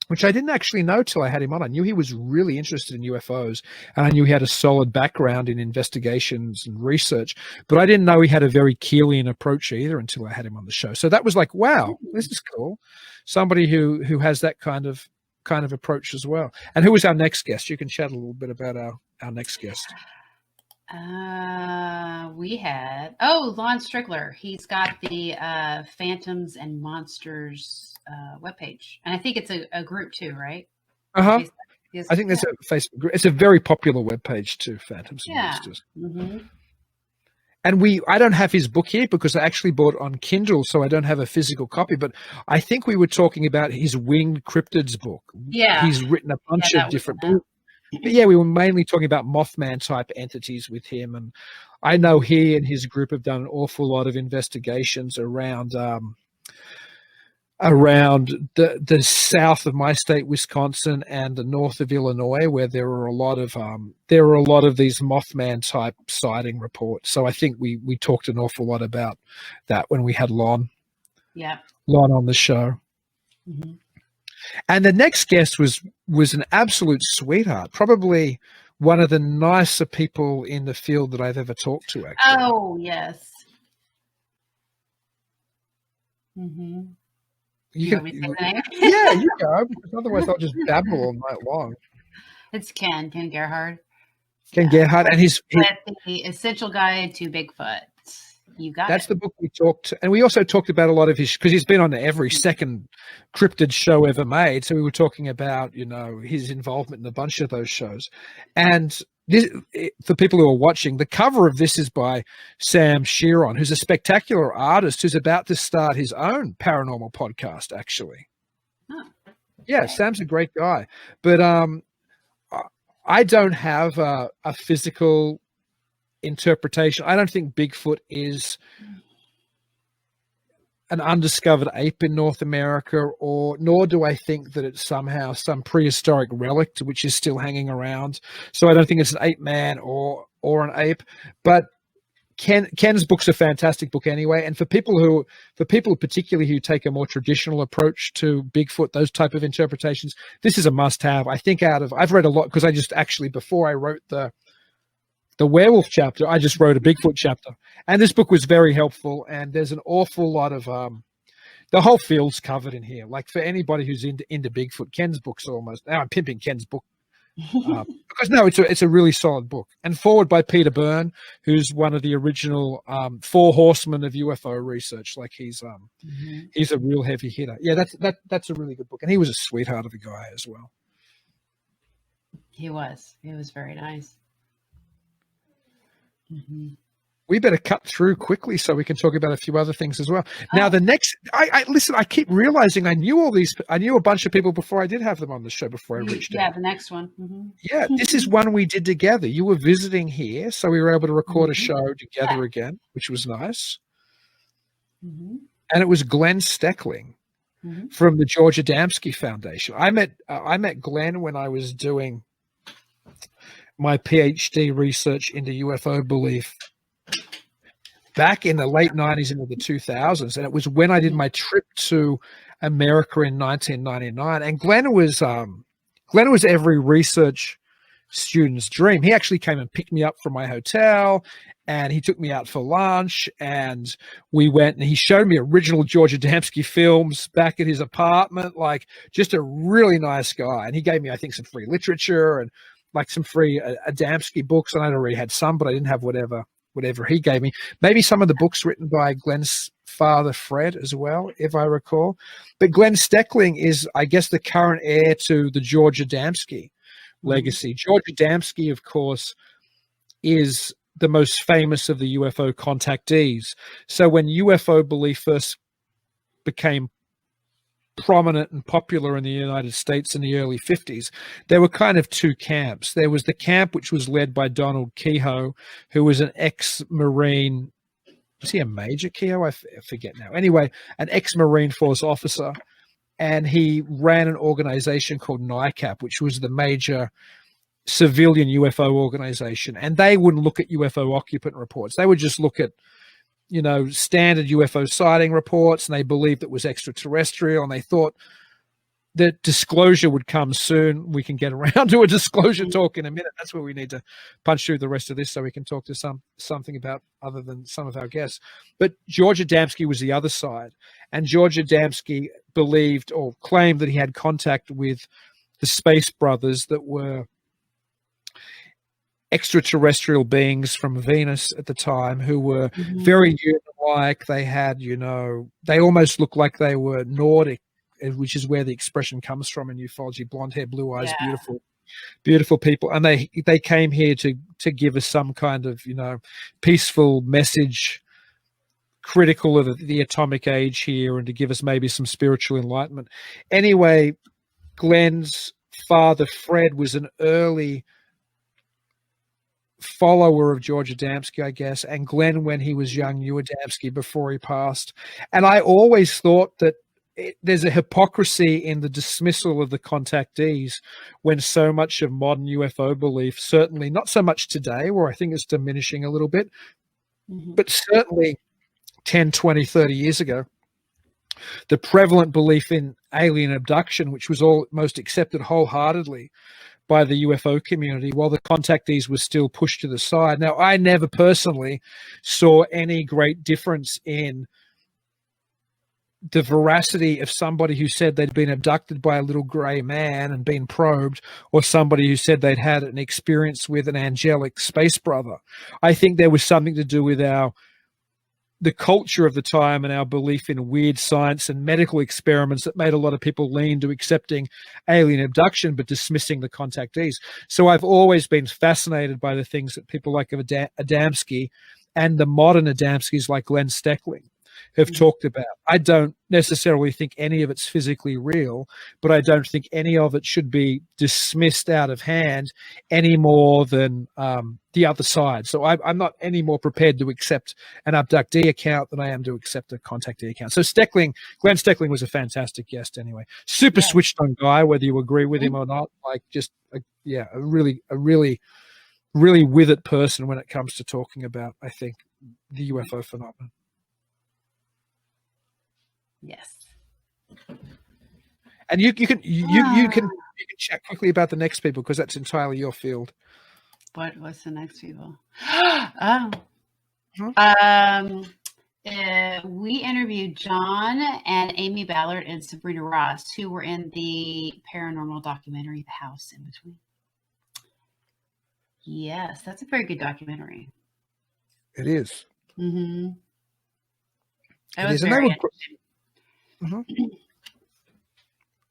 which I didn't actually know till I had him on. I knew he was really interested in UFOs, and I knew he had a solid background in investigations and research, but I didn't know he had a very Keelian approach either until I had him on the show. So that was like, wow, this is cool. Somebody who has that kind of approach as well. And who was our next guest? You can chat a little bit about our next guest. We had Lon Strickler. He's got the Phantoms and Monsters webpage, and I think it's a group too, right? I think there's a Facebook group. It's a very popular webpage too, Phantoms and Monsters. And I don't have his book here because I actually bought it on Kindle, so I don't have a physical copy. But I think we were talking about his Winged Cryptids book. Yeah, he's written a bunch of different books. But yeah, we were mainly talking about Mothman type entities with him. And I know he and his group have done an awful lot of investigations around around the south of my state, Wisconsin, and the north of Illinois, where there are a lot of these Mothman type sighting reports. So I think we talked an awful lot about that when we had Lon on the show. Mm-hmm. And the next guest was an absolute sweetheart, probably one of the nicer people in the field that I've ever talked to, actually. Oh, yes. Mm-hmm. You can, yeah, you go, because otherwise I'll just babble all night long. It's Ken Gerhard. Gerhard, and his The Essential Guide to Bigfoot. You got that's the book we talked, and we also talked about a lot of his, because he's been on every second cryptid show ever made. So we were talking about, his involvement in a bunch of those shows. And this, for people who are watching, the cover of this is by Sam Sheeron, who's a spectacular artist who's about to start his own paranormal podcast, actually. Oh, okay. Yeah, Sam's a great guy. But I don't have a physical interpretation. I don't think Bigfoot is an undiscovered ape in North America, nor do I think that it's somehow some prehistoric relic which is still hanging around. So I don't think it's an ape man or an ape. But Ken's book's a fantastic book anyway. And for people particularly who take a more traditional approach to Bigfoot, those type of interpretations, this is a must-have. I think I've read a lot, because I just actually, before I wrote the werewolf chapter, I just wrote a Bigfoot chapter, and this book was very helpful. And there's an awful lot of the whole field's covered in here. Like, for anybody who's into Bigfoot, Ken's book's almost, now I'm pimping Ken's book, because no, it's a really solid book, and forward by Peter Byrne, who's one of the original 4 horsemen of UFO research. Like, he's a real heavy hitter. Yeah, that's a really good book, and he was a sweetheart of a guy as well. He was very nice. Mm-hmm. We better cut through quickly so we can talk about a few other things as well. Now, the next, listen, I keep realizing I knew a bunch of people before I did have them on the show, before I reached out. Yeah, the next one. Mm-hmm. Yeah, this is one we did together. You were visiting here, so we were able to record a show together again, which was nice. Mm-hmm. And it was Glenn Steckling from the George Adamski Foundation. I met Glenn when I was doing my PhD research into UFO belief back in the late 90s into the 2000s. And it was when I did my trip to America in 1999. And Glenn was every research student's dream. He actually came and picked me up from my hotel, and he took me out for lunch, and we went, and he showed me original George Adamski films back at his apartment. Like, just a really nice guy. And he gave me, I think, some free literature and like some free Adamski books, and I'd already had some, but I didn't have whatever he gave me. Maybe some of the books written by Glenn's father, Fred, as well, if I recall. But Glenn Steckling is, I guess, the current heir to the George Adamski legacy. George Adamski, of course, is the most famous of the UFO contactees. So when UFO belief first became prominent and popular in the United States in the early 50s, there were kind of 2 camps. There was the camp which was led by Donald Kehoe, who was an ex-Marine. Was he a Major Kehoe? I forget now. Anyway, an ex-Marine Force officer, and he ran an organization called NICAP, which was the major civilian UFO organization. And they wouldn't look at UFO occupant reports. They would just look at standard UFO sighting reports, and they believed it was extraterrestrial, and they thought that disclosure would come soon. We can get around to a disclosure talk in a minute. That's where we need to punch through the rest of this so we can talk to something about other than some of our guests. But George Adamski was the other side, and George Adamski believed or claimed that he had contact with the Space Brothers, that were extraterrestrial beings from Venus at the time, who were very human-like. They had, they almost looked like they were Nordic, which is where the expression comes from in ufology: blonde hair, blue eyes, beautiful people. And they came here to give us some kind of, peaceful message, critical of the atomic age here, and to give us maybe some spiritual enlightenment. Anyway, Glenn's father, Fred, was an early follower of George Adamski, I guess, and Glenn, when he was young, knew Adamski before he passed. And I always thought that there's a hypocrisy in the dismissal of the contactees when so much of modern UFO belief, certainly not so much today, where I think it's diminishing a little bit, but certainly 10, 20, 30 years ago, the prevalent belief in alien abduction, which was almost accepted wholeheartedly by the UFO community, while the contactees were still pushed to the side. Now, I never personally saw any great difference in the veracity of somebody who said they'd been abducted by a little gray man and been probed, or somebody who said they'd had an experience with an angelic space brother. I think there was something to do with the culture of the time and our belief in weird science and medical experiments that made a lot of people lean to accepting alien abduction but dismissing the contactees. So I've always been fascinated by the things that people like Adamski and the modern Adamskis like Glenn Steckling have talked about. I don't necessarily think any of it's physically real, but I don't think any of it should be dismissed out of hand any more than the other side. So I'm not any more prepared to accept an abductee account than I am to accept a contactee account. So Glenn Steckling was a fantastic guest anyway. Super switched on guy, whether you agree with him or not. Like just, a really with it person when it comes to talking about, I think, the UFO phenomenon. Yes. And you can chat quickly about the next people because that's entirely your field. What's the next people? We interviewed John and Amy Ballard and Sabrina Ross, who were in the paranormal documentary The House in Between. Yes, that's a very good documentary. It is. Mm-hmm. It was very interesting.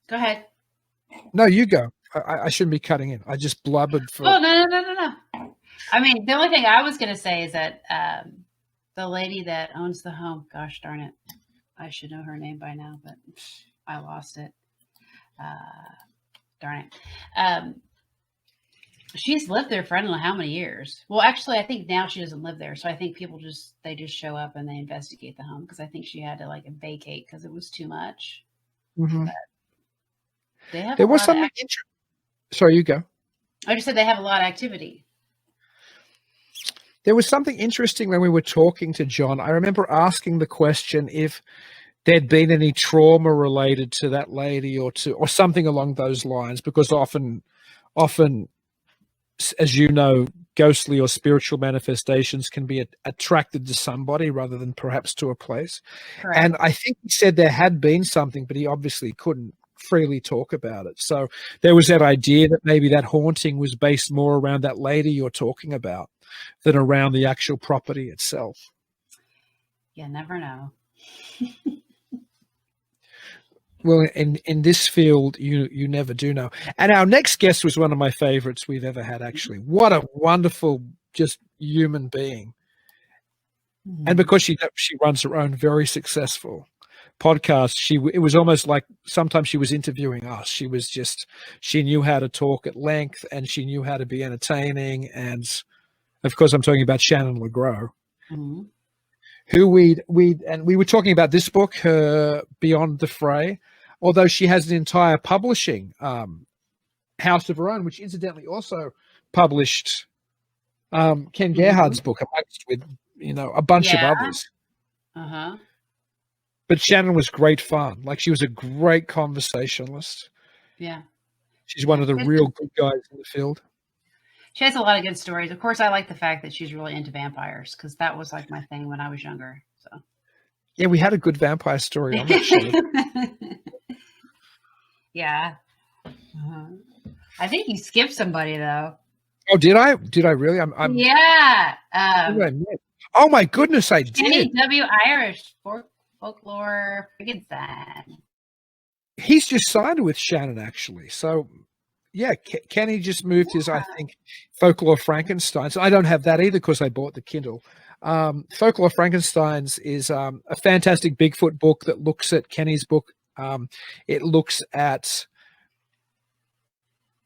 Go ahead. No, you go. I shouldn't be cutting in. I just blubbered for. Oh, no. I mean, the only thing I was going to say is that the lady that owns the home, gosh darn it, I should know her name by now, but I lost it. Darn it. She's lived there for I don't know how many years. Well, actually, I think now she doesn't live there. So I think people just show up and they investigate the home because I think she had to vacate because it was too much. Mm-hmm. There was something interesting. Sorry, you go. I just said they have a lot of activity. There was something interesting when we were talking to John. I remember asking the question if there'd been any trauma related to that lady or something along those lines, because often, as you know, ghostly or spiritual manifestations can be attracted to somebody rather than perhaps to a place. Correct. And I think he said there had been something, but he obviously couldn't freely talk about it. So there was that idea that maybe that haunting was based more around that lady you're talking about than around the actual property itself. You never know. Well, in this field, you never do know. And our next guest was one of my favorites we've ever had, actually. What a wonderful, just human being. Mm-hmm. And because she runs her own very successful podcast, it was almost like sometimes she was interviewing us. She knew how to talk at length, and she knew how to be entertaining. And of course, I'm talking about Shannon LeGro. Mm-hmm. Who we were talking about this book, her Beyond the Fray, although she has an entire publishing house of her own, which incidentally also published Ken Gerhard's book amongst with a bunch of others. Uh-huh. But Shannon was great fun. Like, she was a great conversationalist. Yeah. She's one of the real good guys in the field. She has a lot of good stories. Of course, I like the fact that she's really into vampires because that was my thing when I was younger. So, yeah, we had a good vampire story on that show. Yeah, I think you skipped somebody though. Oh, did I? Did I really? I'm yeah. Oh my goodness, I did. Kenney W. Irish folklore Frankenstein. He's just signed with Shannon, actually. So. Yeah, Kenney just moved his, I think, Folklore Frankenstein. So I don't have that either because I bought the Kindle. Folklore Frankensteins is a fantastic Bigfoot book that looks at Kenney's book. It looks at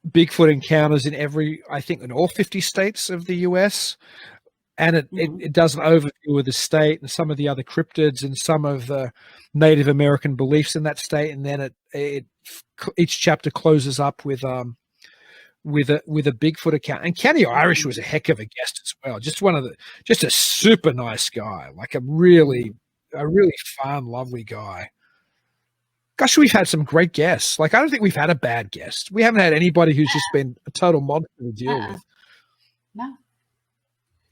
Bigfoot encounters in in all 50 states of the U.S. and it does an overview of the state and some of the other cryptids and some of the Native American beliefs in that state, and then each chapter closes up with a Bigfoot account. And Kenny Irish was a heck of a guest as well. Just a super nice guy, like a really fun, lovely guy. Gosh, we've had some great guests. Like, I don't think we've had a bad guest. We haven't had anybody who's just been a total monster to deal with. No.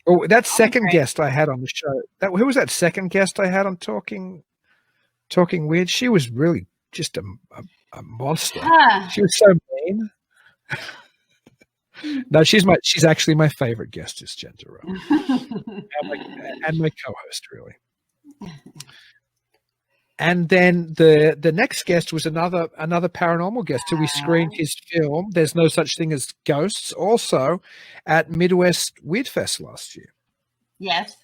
Oh, that second guest I had on the show. Who was that second guest I had on Talking Weird? She was really just a monster. She was so mean. No, she's actually my favorite guest, is Jen Durrell. and my co-host, really. And then the next guest was another paranormal guest who we screened his film, There's No Such Thing as Ghosts, also at Midwest Weird Fest last year. Yes.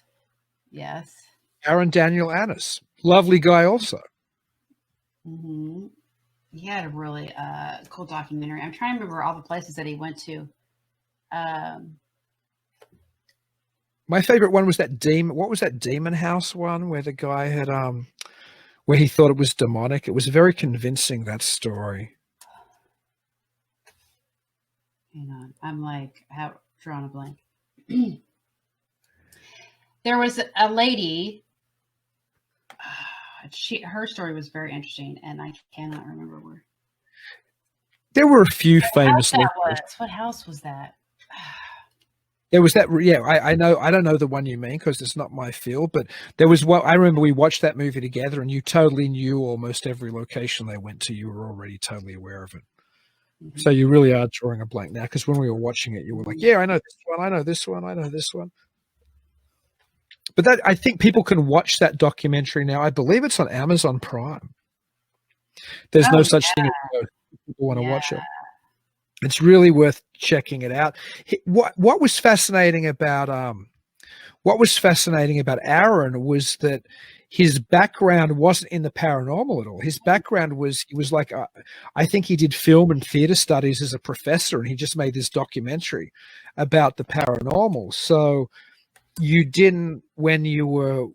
Aaron Daniel Annis. Lovely guy also. Mm-hmm. He had a really cool documentary. I'm trying to remember all the places that he went to. My favorite one was that demon. What was that demon house one where the guy had where he thought it was demonic? It was very convincing, that story. Hang on, I'm like drawing a blank. There was a lady. Her story was very interesting, and I cannot remember where. There were a few famous. What house was that? There was that. Yeah, I know. I don't know the one you mean because it's not my field. But there was one. I remember we watched that movie together, and you totally knew almost every location they went to. You were already totally aware of it. Mm-hmm. So you really are drawing a blank now, because when we were watching it, you were like, "Yeah, I know this one. I know this one. I know this one." But that, I think people can watch that documentary now. I believe it's on Amazon Prime. There's no such thing as ghosts. People want to watch it. It's really worth checking it out. What was fascinating about Aaron was that his background wasn't in the paranormal at all. His background was, he was like, I think he did film and theater studies as a professor, and he just made this documentary about the paranormal. So when you were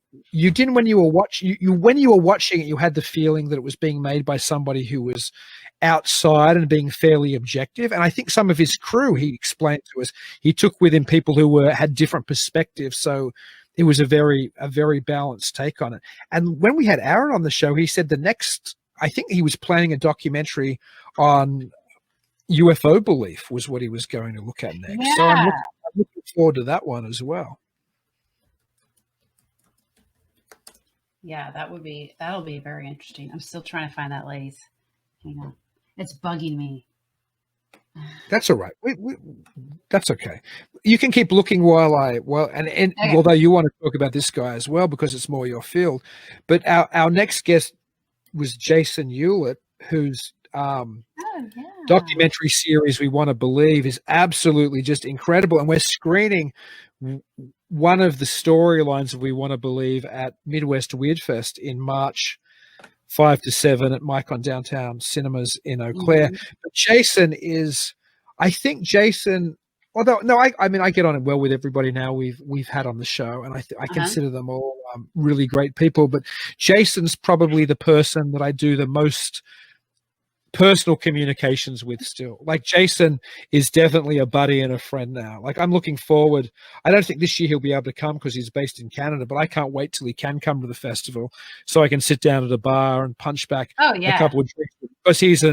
watching it, you had the feeling that it was being made by somebody who was outside and being fairly objective. And I think some of his crew, he explained to us, he took with him people who had different perspectives. So it was a very balanced take on it. And when we had Aaron on the show, he said I think he was planning a documentary on UFO belief was what he was going to look at next. Yeah. So I'm looking forward to that one as well. Yeah, that'll be very interesting. I'm still trying to find that lady's. Hang on. It's bugging me. That's all right. That's okay. You can keep looking and okay. Although you want to talk about this guy as well because it's more your field, but our next guest was Jason Hewlett, whose documentary series We Want to Believe is absolutely just incredible, and we're screening one of the storylines of We Want to Believe at Midwest Weird Fest in March 5 to 7 at Micon Downtown Cinemas in Eau Claire. Mm-hmm. But Jason is, I think Jason, although, no, I mean, I get on well with everybody now we've had on the show, and I consider them all really great people, but Jason's probably the person that I do the most personal communications with still. Like, Jason is definitely a buddy and a friend now. Like, I'm looking forward. I don't think this year he'll be able to come because he's based in Canada, but I can't wait till he can come to the festival so I can sit down at a bar and punch back a couple of drinks, because he's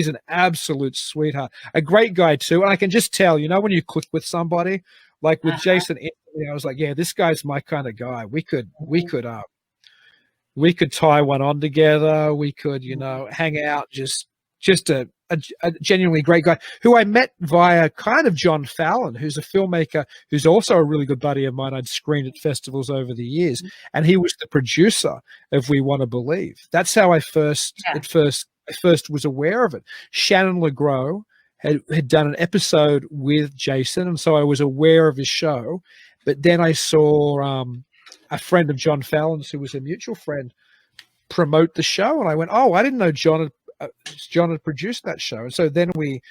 an absolute sweetheart, a great guy too. And I can just tell, when you click with somebody, like with Jason, I was like, yeah, this guy's my kind of guy. We could tie one on together. We could, hang out, just a genuinely great guy who I met via kind of John Fallon, who's a filmmaker who's also a really good buddy of mine. I'd screened at festivals over the years, and he was the producer of We Want to Believe. That's how I first was aware of it. Shannon LeGro had done an episode with Jason, and so I was aware of his show. But then I saw a friend of John Fallon's, who was a mutual friend, promote the show, and I went, "Oh, I didn't know John had produced that show." And so then we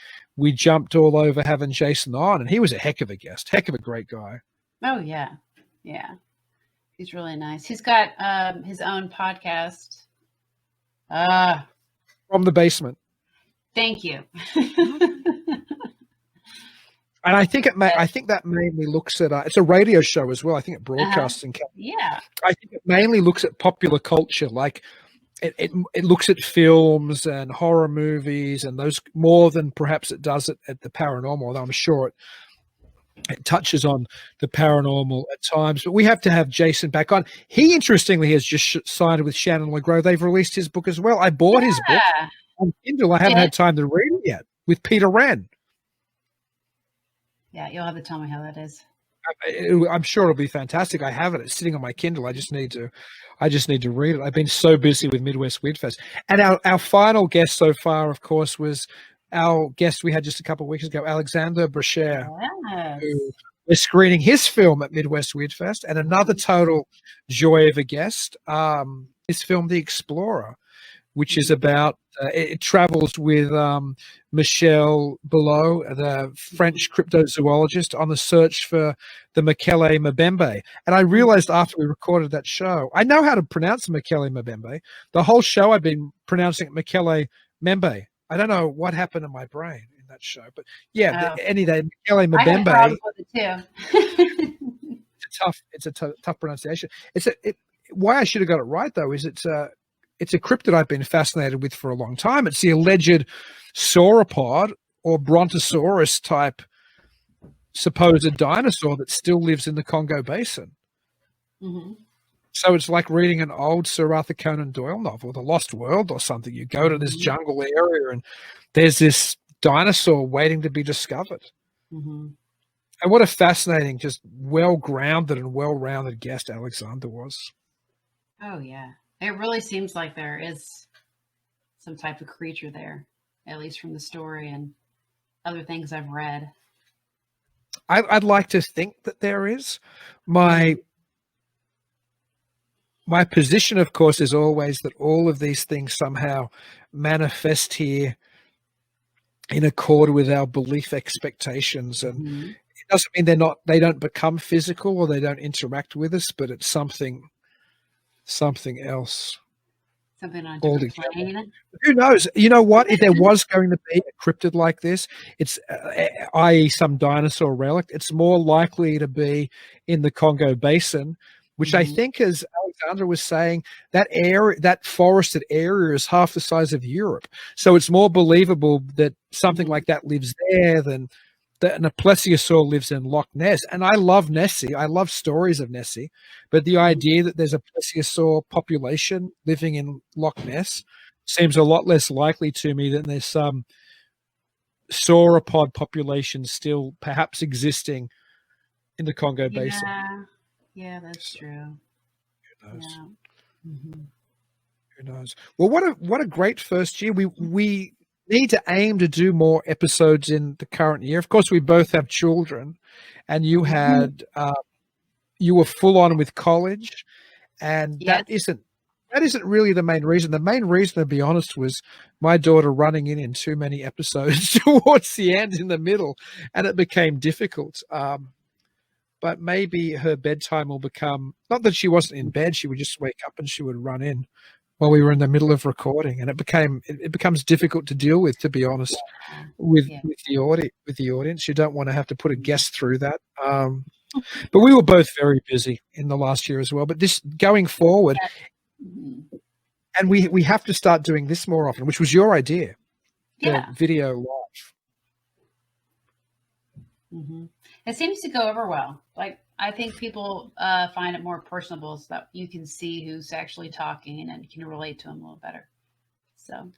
jumped all over having Jason on, and he was a heck of a guest, heck of a great guy. Oh yeah, Yeah. He's really nice. He's got his own podcast. From the basement. Thank you. And I think that mainly looks at it's a radio show as well. I think it broadcasts in Canada. Yeah. I think it mainly looks at popular culture, like it looks at films and horror movies and those more than perhaps it does at the paranormal. Although I'm sure it touches on the paranormal at times. But we have to have Jason back on. He interestingly has just signed with Shannon LeGro. They've released his book as well. I bought his book on Kindle. I haven't had time to read it yet, with Peter Wren. Yeah, you'll have to tell me how that is. I'm sure it'll be fantastic. I have it. It's sitting on my Kindle. I just need to read it. I've been so busy with Midwest Weird Fest. And our final guest so far, of course, was our guest we had just a couple of weeks ago, Alexandre Brecher, who is screening his film at Midwest Weird Fest. And another total joy of a guest, his film, The Explorer, which is about, it travels with Mokele-Mbembe, the French cryptozoologist, on the search for the Mokele-Mbembe. And I realized after we recorded that show, I know how to pronounce Mokele-Mbembe. The whole show I've been pronouncing it Mokele-Mbembe. I don't know what happened in my brain in that show. But yeah, any day, Mokele-Mbembe. I have with it too. It's a tough pronunciation. Why I should have got it right, though, is it's a cryptid I've been fascinated with for a long time. It's the alleged sauropod or brontosaurus type supposed dinosaur that still lives in the Congo Basin. Mm-hmm. So it's like reading an old Sir Arthur Conan Doyle novel, The Lost World or something. You go to this jungle area and there's this dinosaur waiting to be discovered. Mm-hmm. And what a fascinating, just well-grounded and well-rounded guest Alexandre was. Oh, yeah. It really seems like there is some type of creature there, at least from the story and other things I've read. I'd like to think that there is. My position, of course, is always that all of these things somehow manifest here in accord with our belief expectations. And it doesn't mean they don't become physical or they don't interact with us, but it's something else. Something on a different plane. Who knows? You know what? If there was going to be a cryptid like this, it's i.e. some dinosaur relic, it's more likely to be in the Congo Basin, which I think, as Alexandre was saying, that area, that forested area is half the size of Europe. So it's more believable that something like that lives there than that a plesiosaur lives in Loch Ness. And I love Nessie. I love stories of Nessie. But the idea that there's a plesiosaur population living in Loch Ness seems a lot less likely to me than there's some sauropod population still perhaps existing in the Congo Basin. Yeah, that's true. Who knows? Yeah. Who knows? Well, what a great first year. We need to aim to do more episodes in the current year. Of course, we both have children, and you had you were full on with college, and that isn't really the main reason. The main reason, to be honest, was my daughter running in too many episodes towards the end, in the middle, and it became difficult. But maybe her bedtime will become, not that she wasn't in bed, she would just wake up and she would run in while we were in the middle of recording, and it becomes difficult to deal with, to be honest, with the audience. You don't want to have to put a guest through that. But we were both very busy in the last year as well. But this going forward, and we have to start doing this more often, which was your idea, the video live. Mm-hmm. It seems to go over well. Like, I think people find it more personable, so that you can see who's actually talking and you can relate to them a little better. So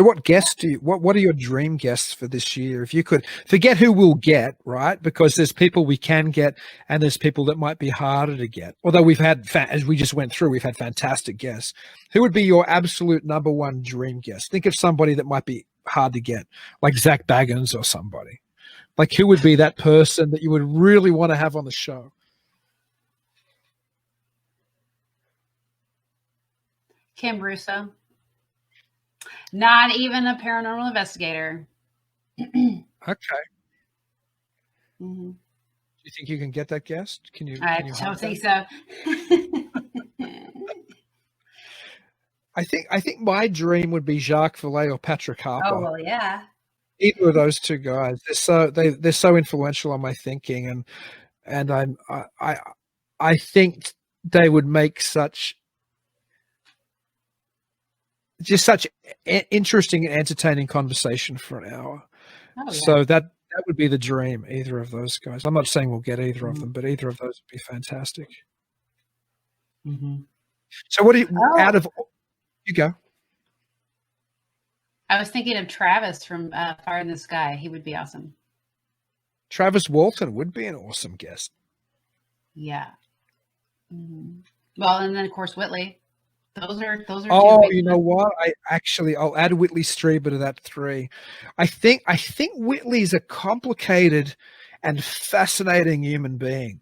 what guests what are your dream guests for this year? If you could forget who we'll get, right? Because there's people we can get and there's people that might be harder to get. Although we've had, as we just went through, we've had fantastic guests. Who would be your absolute number one dream guest? Think of somebody that might be hard to get, like Zach Baggins or somebody. Like, who would be that person that you would really want to have on the show? Kim Russo. Not even a paranormal investigator. Okay. Mm-hmm. You think you can get that guest? Can you? I Can you don't hold think that? so. I think my dream would be Jacques Vallée or Patrick Oh, Harper. well, yeah. Either of those two guys. They're so influential on my thinking, and I think they would make such interesting and entertaining conversation for an hour. Oh, yeah. So that would be the dream. Either of those guys. I'm not saying we'll get either of them, but either of those would be fantastic. Mm-hmm. So what do you out of you go? I was thinking of Travis from Fire in the Sky. He would be awesome. Travis Walton would be an awesome guest. Yeah. Mm-hmm. Well, and then of course Whitley. Those are. Oh, two you know what? I'll add Whitley Strieber to that 3. I think Whitley's a complicated and fascinating human being.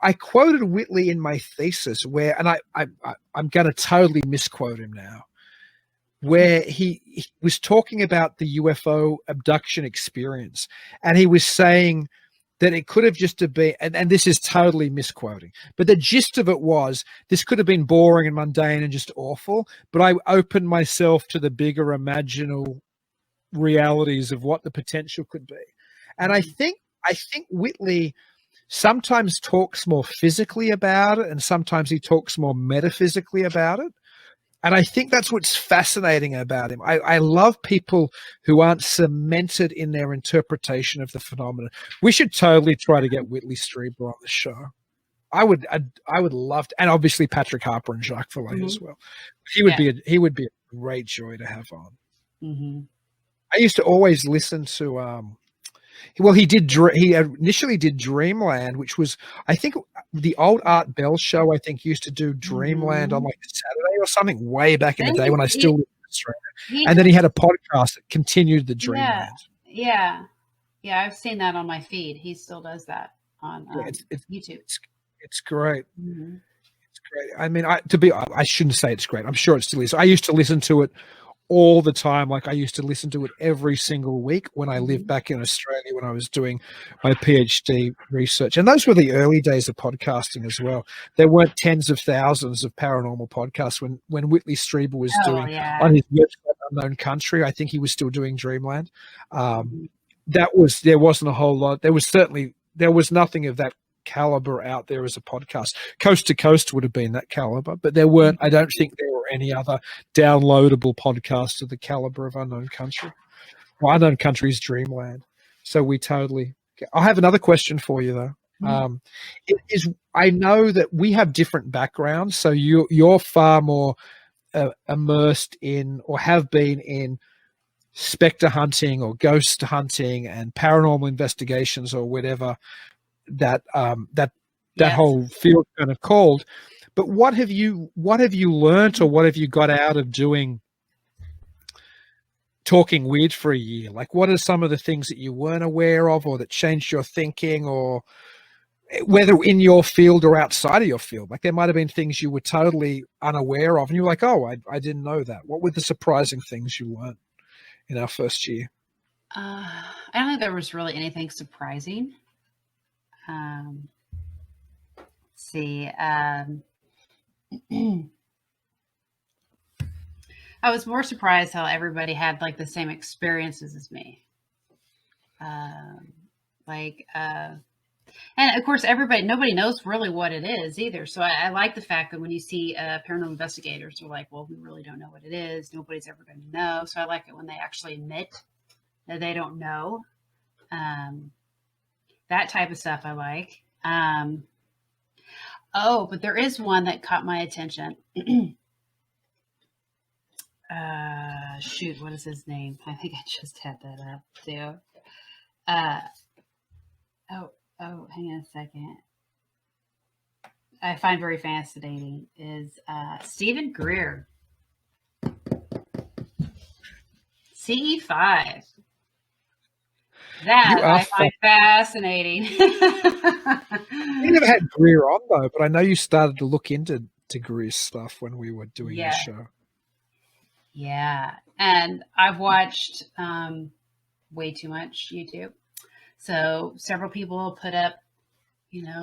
I quoted Whitley in my thesis where, and I'm going to totally misquote him now, where he was talking about the UFO abduction experience, and he was saying that it could have just been, and this is totally misquoting, but the gist of it was this could have been boring and mundane and just awful, but I opened myself to the bigger imaginal realities of what the potential could be. And I think Whitley sometimes talks more physically about it, and sometimes he talks more metaphysically about it. And I think that's what's fascinating about him. I love people who aren't cemented in their interpretation of the phenomenon. We should totally try to get Whitley Strieber on the show. I would love to, and obviously Patrick Harper and Jacques Vallée as well. He would be a great joy to have on. Mm-hmm. I used to always listen to he initially did Dreamland, which was, I think, the old Art Bell show, I think, used to do Dreamland on like a Saturday or something way back in the day when I still lived in Australia. And then he had a podcast that continued the Dreamland. Yeah. I've seen that on my feed. He still does that on YouTube. It's great. Mm-hmm. It's great. I mean, I shouldn't say it's great. I'm sure it still is. I used to listen to it all the time. Like I used to listen to it every single week when I lived back in Australia when I was doing my PhD research. And those were the early days of podcasting as well. There weren't tens of thousands of paranormal podcasts when Whitley Strieber was doing on his website Unknown Country. I think he was still doing Dreamland. There wasn't a whole lot. There was nothing of that caliber out there as a podcast. Coast to Coast would have been that caliber, but there weren't. I don't think there were any other downloadable podcasts of the caliber of Unknown Country. Well, Unknown Country's Dreamland. So we totally. I have another question for you though. I know that we have different backgrounds, so you're far more immersed in or have been in spectre hunting or ghost hunting and paranormal investigations or whatever that whole field kind of called. But what have you learned or what have you got out of doing Talking Weird for a year? Like, what are some of the things that you weren't aware of or that changed your thinking, or whether in your field or outside of your field? Like, there might have been things you were totally unaware of and you're like, oh, I didn't know that. What were the surprising things you learned in our first year? I don't think there was really anything surprising. Let's see. I was more surprised how everybody had like the same experiences as me. And of course, nobody knows really what it is either. So I like the fact that when you see paranormal investigators are like, well, we really don't know what it is. Nobody's ever going to know. So I like it when they actually admit that they don't know. That type of stuff I like. But there is one that caught my attention. What is his name? I think I just had that up too. Hang on a second. I find very fascinating is Stephen Greer. CE5. That I find fascinating. We never had Greer on though, but I know you started to look into Greer's stuff when we were doing the show. Yeah, and I've watched way too much YouTube. So several people put up,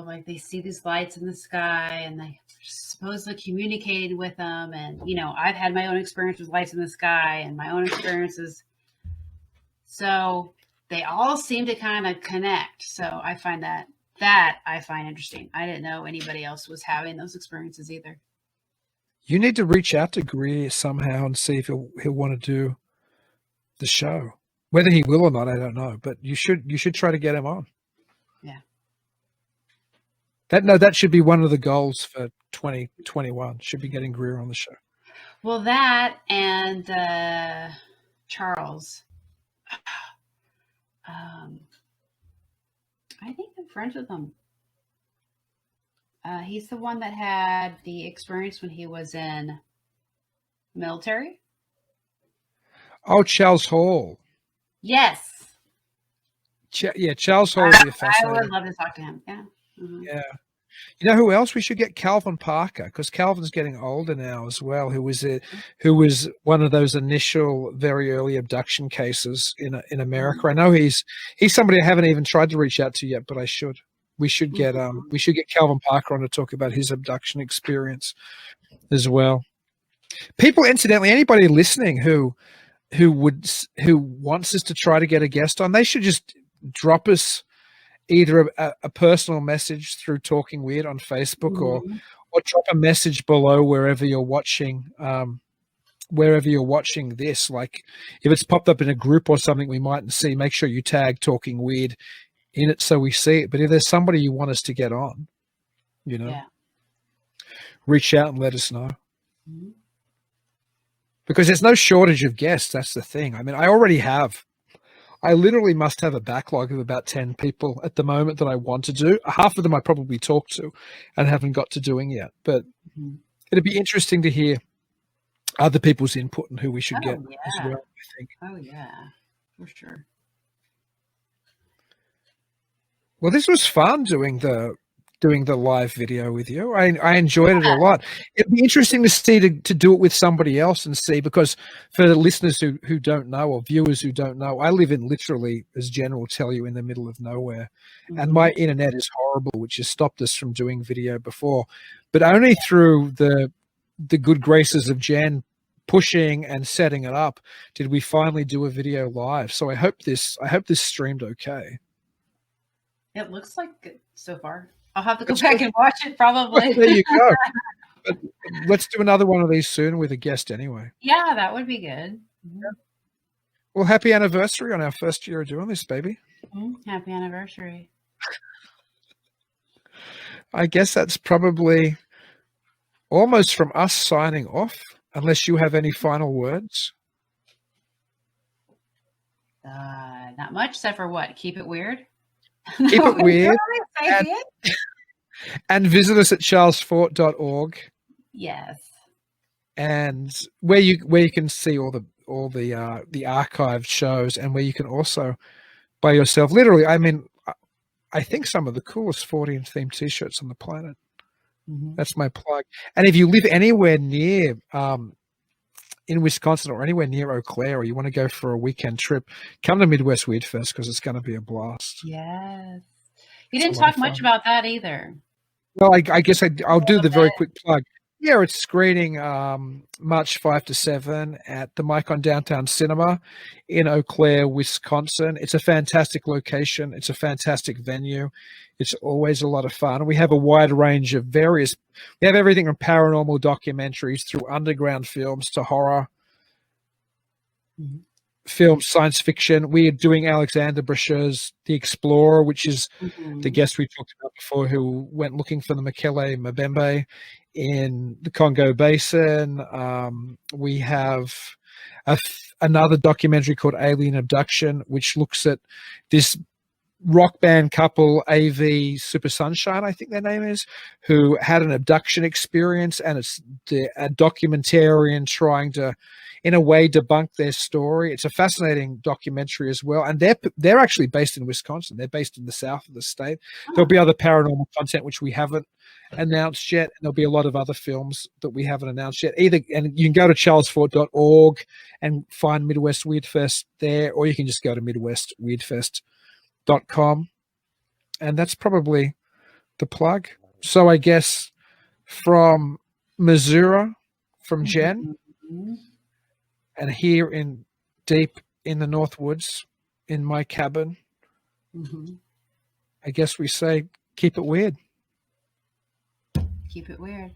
like they see these lights in the sky and they supposedly communicated with them. And, I've had my own experience with lights in the sky and my own experiences. So they all seem to kind of connect. So I find that I find interesting. I didn't know anybody else was having those experiences either. You need to reach out to Greer somehow and see if he'll want to do the show. Whether he will or not, I don't know. But you should try to get him on. Yeah. That should be one of the goals for 2021. Should be getting Greer on the show. Well, that and Charles. I think I'm friends with him. He's the one that had the experience when he was in military. Oh, Charles Hall. Yes. Charles Hall would be fascinating. I would love to talk to him. Yeah. Mm-hmm. Yeah. You know who else we should get? Calvin Parker, because Calvin's getting older now as well. Who was one of those initial, very early abduction cases in America. I know he's somebody I haven't even tried to reach out to yet, but I should. We should get Calvin Parker on to talk about his abduction experience as well. People, incidentally, anybody listening who wants us to try to get a guest on, they should just drop us either a personal message through Talking Weird on Facebook or drop a message below wherever you're watching this. Like if it's popped up in a group or something we mightn't see, make sure you tag Talking Weird in it so we see it. But if there's somebody you want us to get on, reach out and let us know. Mm-hmm. Because there's no shortage of guests. That's the thing. I mean, I literally must have a backlog of about 10 people at the moment that I want to do. Half of them I probably talked to and haven't got to doing yet. But it'd be interesting to hear other people's input and who we should get as well, I think. Oh, yeah, for sure. Well, this was fun doing the live video with you. I enjoyed it a lot. It'd be interesting to see to do it with somebody else and see, because for the listeners who don't know or viewers who don't know, I live in literally, as Jen will tell you, in the middle of nowhere. And my internet is horrible, which has stopped us from doing video before. But only through the good graces of Jen pushing and setting it up did we finally do a video live. So I hope this streamed okay. It looks like it so far. I'll have to go back and watch it probably. There you go. But let's do another one of these soon with a guest anyway. Yeah, that would be good. Yeah. Well, happy anniversary on our first year of doing this, baby. Happy anniversary. I guess that's probably almost from us signing off, unless you have any final words. Not much, except for what? Keep it weird. Keep it weird. And visit us at charlesfort.org. Yes. And where you can see all the archived shows, and where you can also buy yourself, literally, I mean, I think some of the coolest 40 themed t-shirts on the planet. That's my plug. And if you live anywhere near in Wisconsin or anywhere near Eau Claire, or you want to go for a weekend trip, come to Midwest Weird Fest, because it's going to be a blast. Yes. You didn't talk much about that either. Well, I guess I'll do the very quick plug. Yeah, it's screening March 5 to 7 at the Micon Downtown Cinema in Eau Claire, Wisconsin. It's a fantastic location. It's a fantastic venue. It's always a lot of fun. We have a wide range of we have everything from paranormal documentaries through underground films to horror films, science fiction. We are doing Alexandre Brecher's The Explorer, which is the guest we talked about before, who went looking for the Mokele-Mbembe in the Congo Basin. We have another documentary called Alien Abduction, which looks at this rock band couple, AV Super Sunshine, I think their name is, who had an abduction experience, and it's a documentarian trying to, in a way, debunk their story. It's a fascinating documentary as well, and they're actually based in Wisconsin. They're based in the south of the state. There'll be other paranormal content which we haven't announced yet, and there'll be a lot of other films that we haven't announced yet. And you can go to charlesfort.org and find Midwest Weird Fest there, or you can just go to midwestweirdfest.com And that's probably the plug. So I guess from Missouri, from Jen, and here in deep in the Northwoods, in my cabin, I guess we say keep it weird. Keep it weird.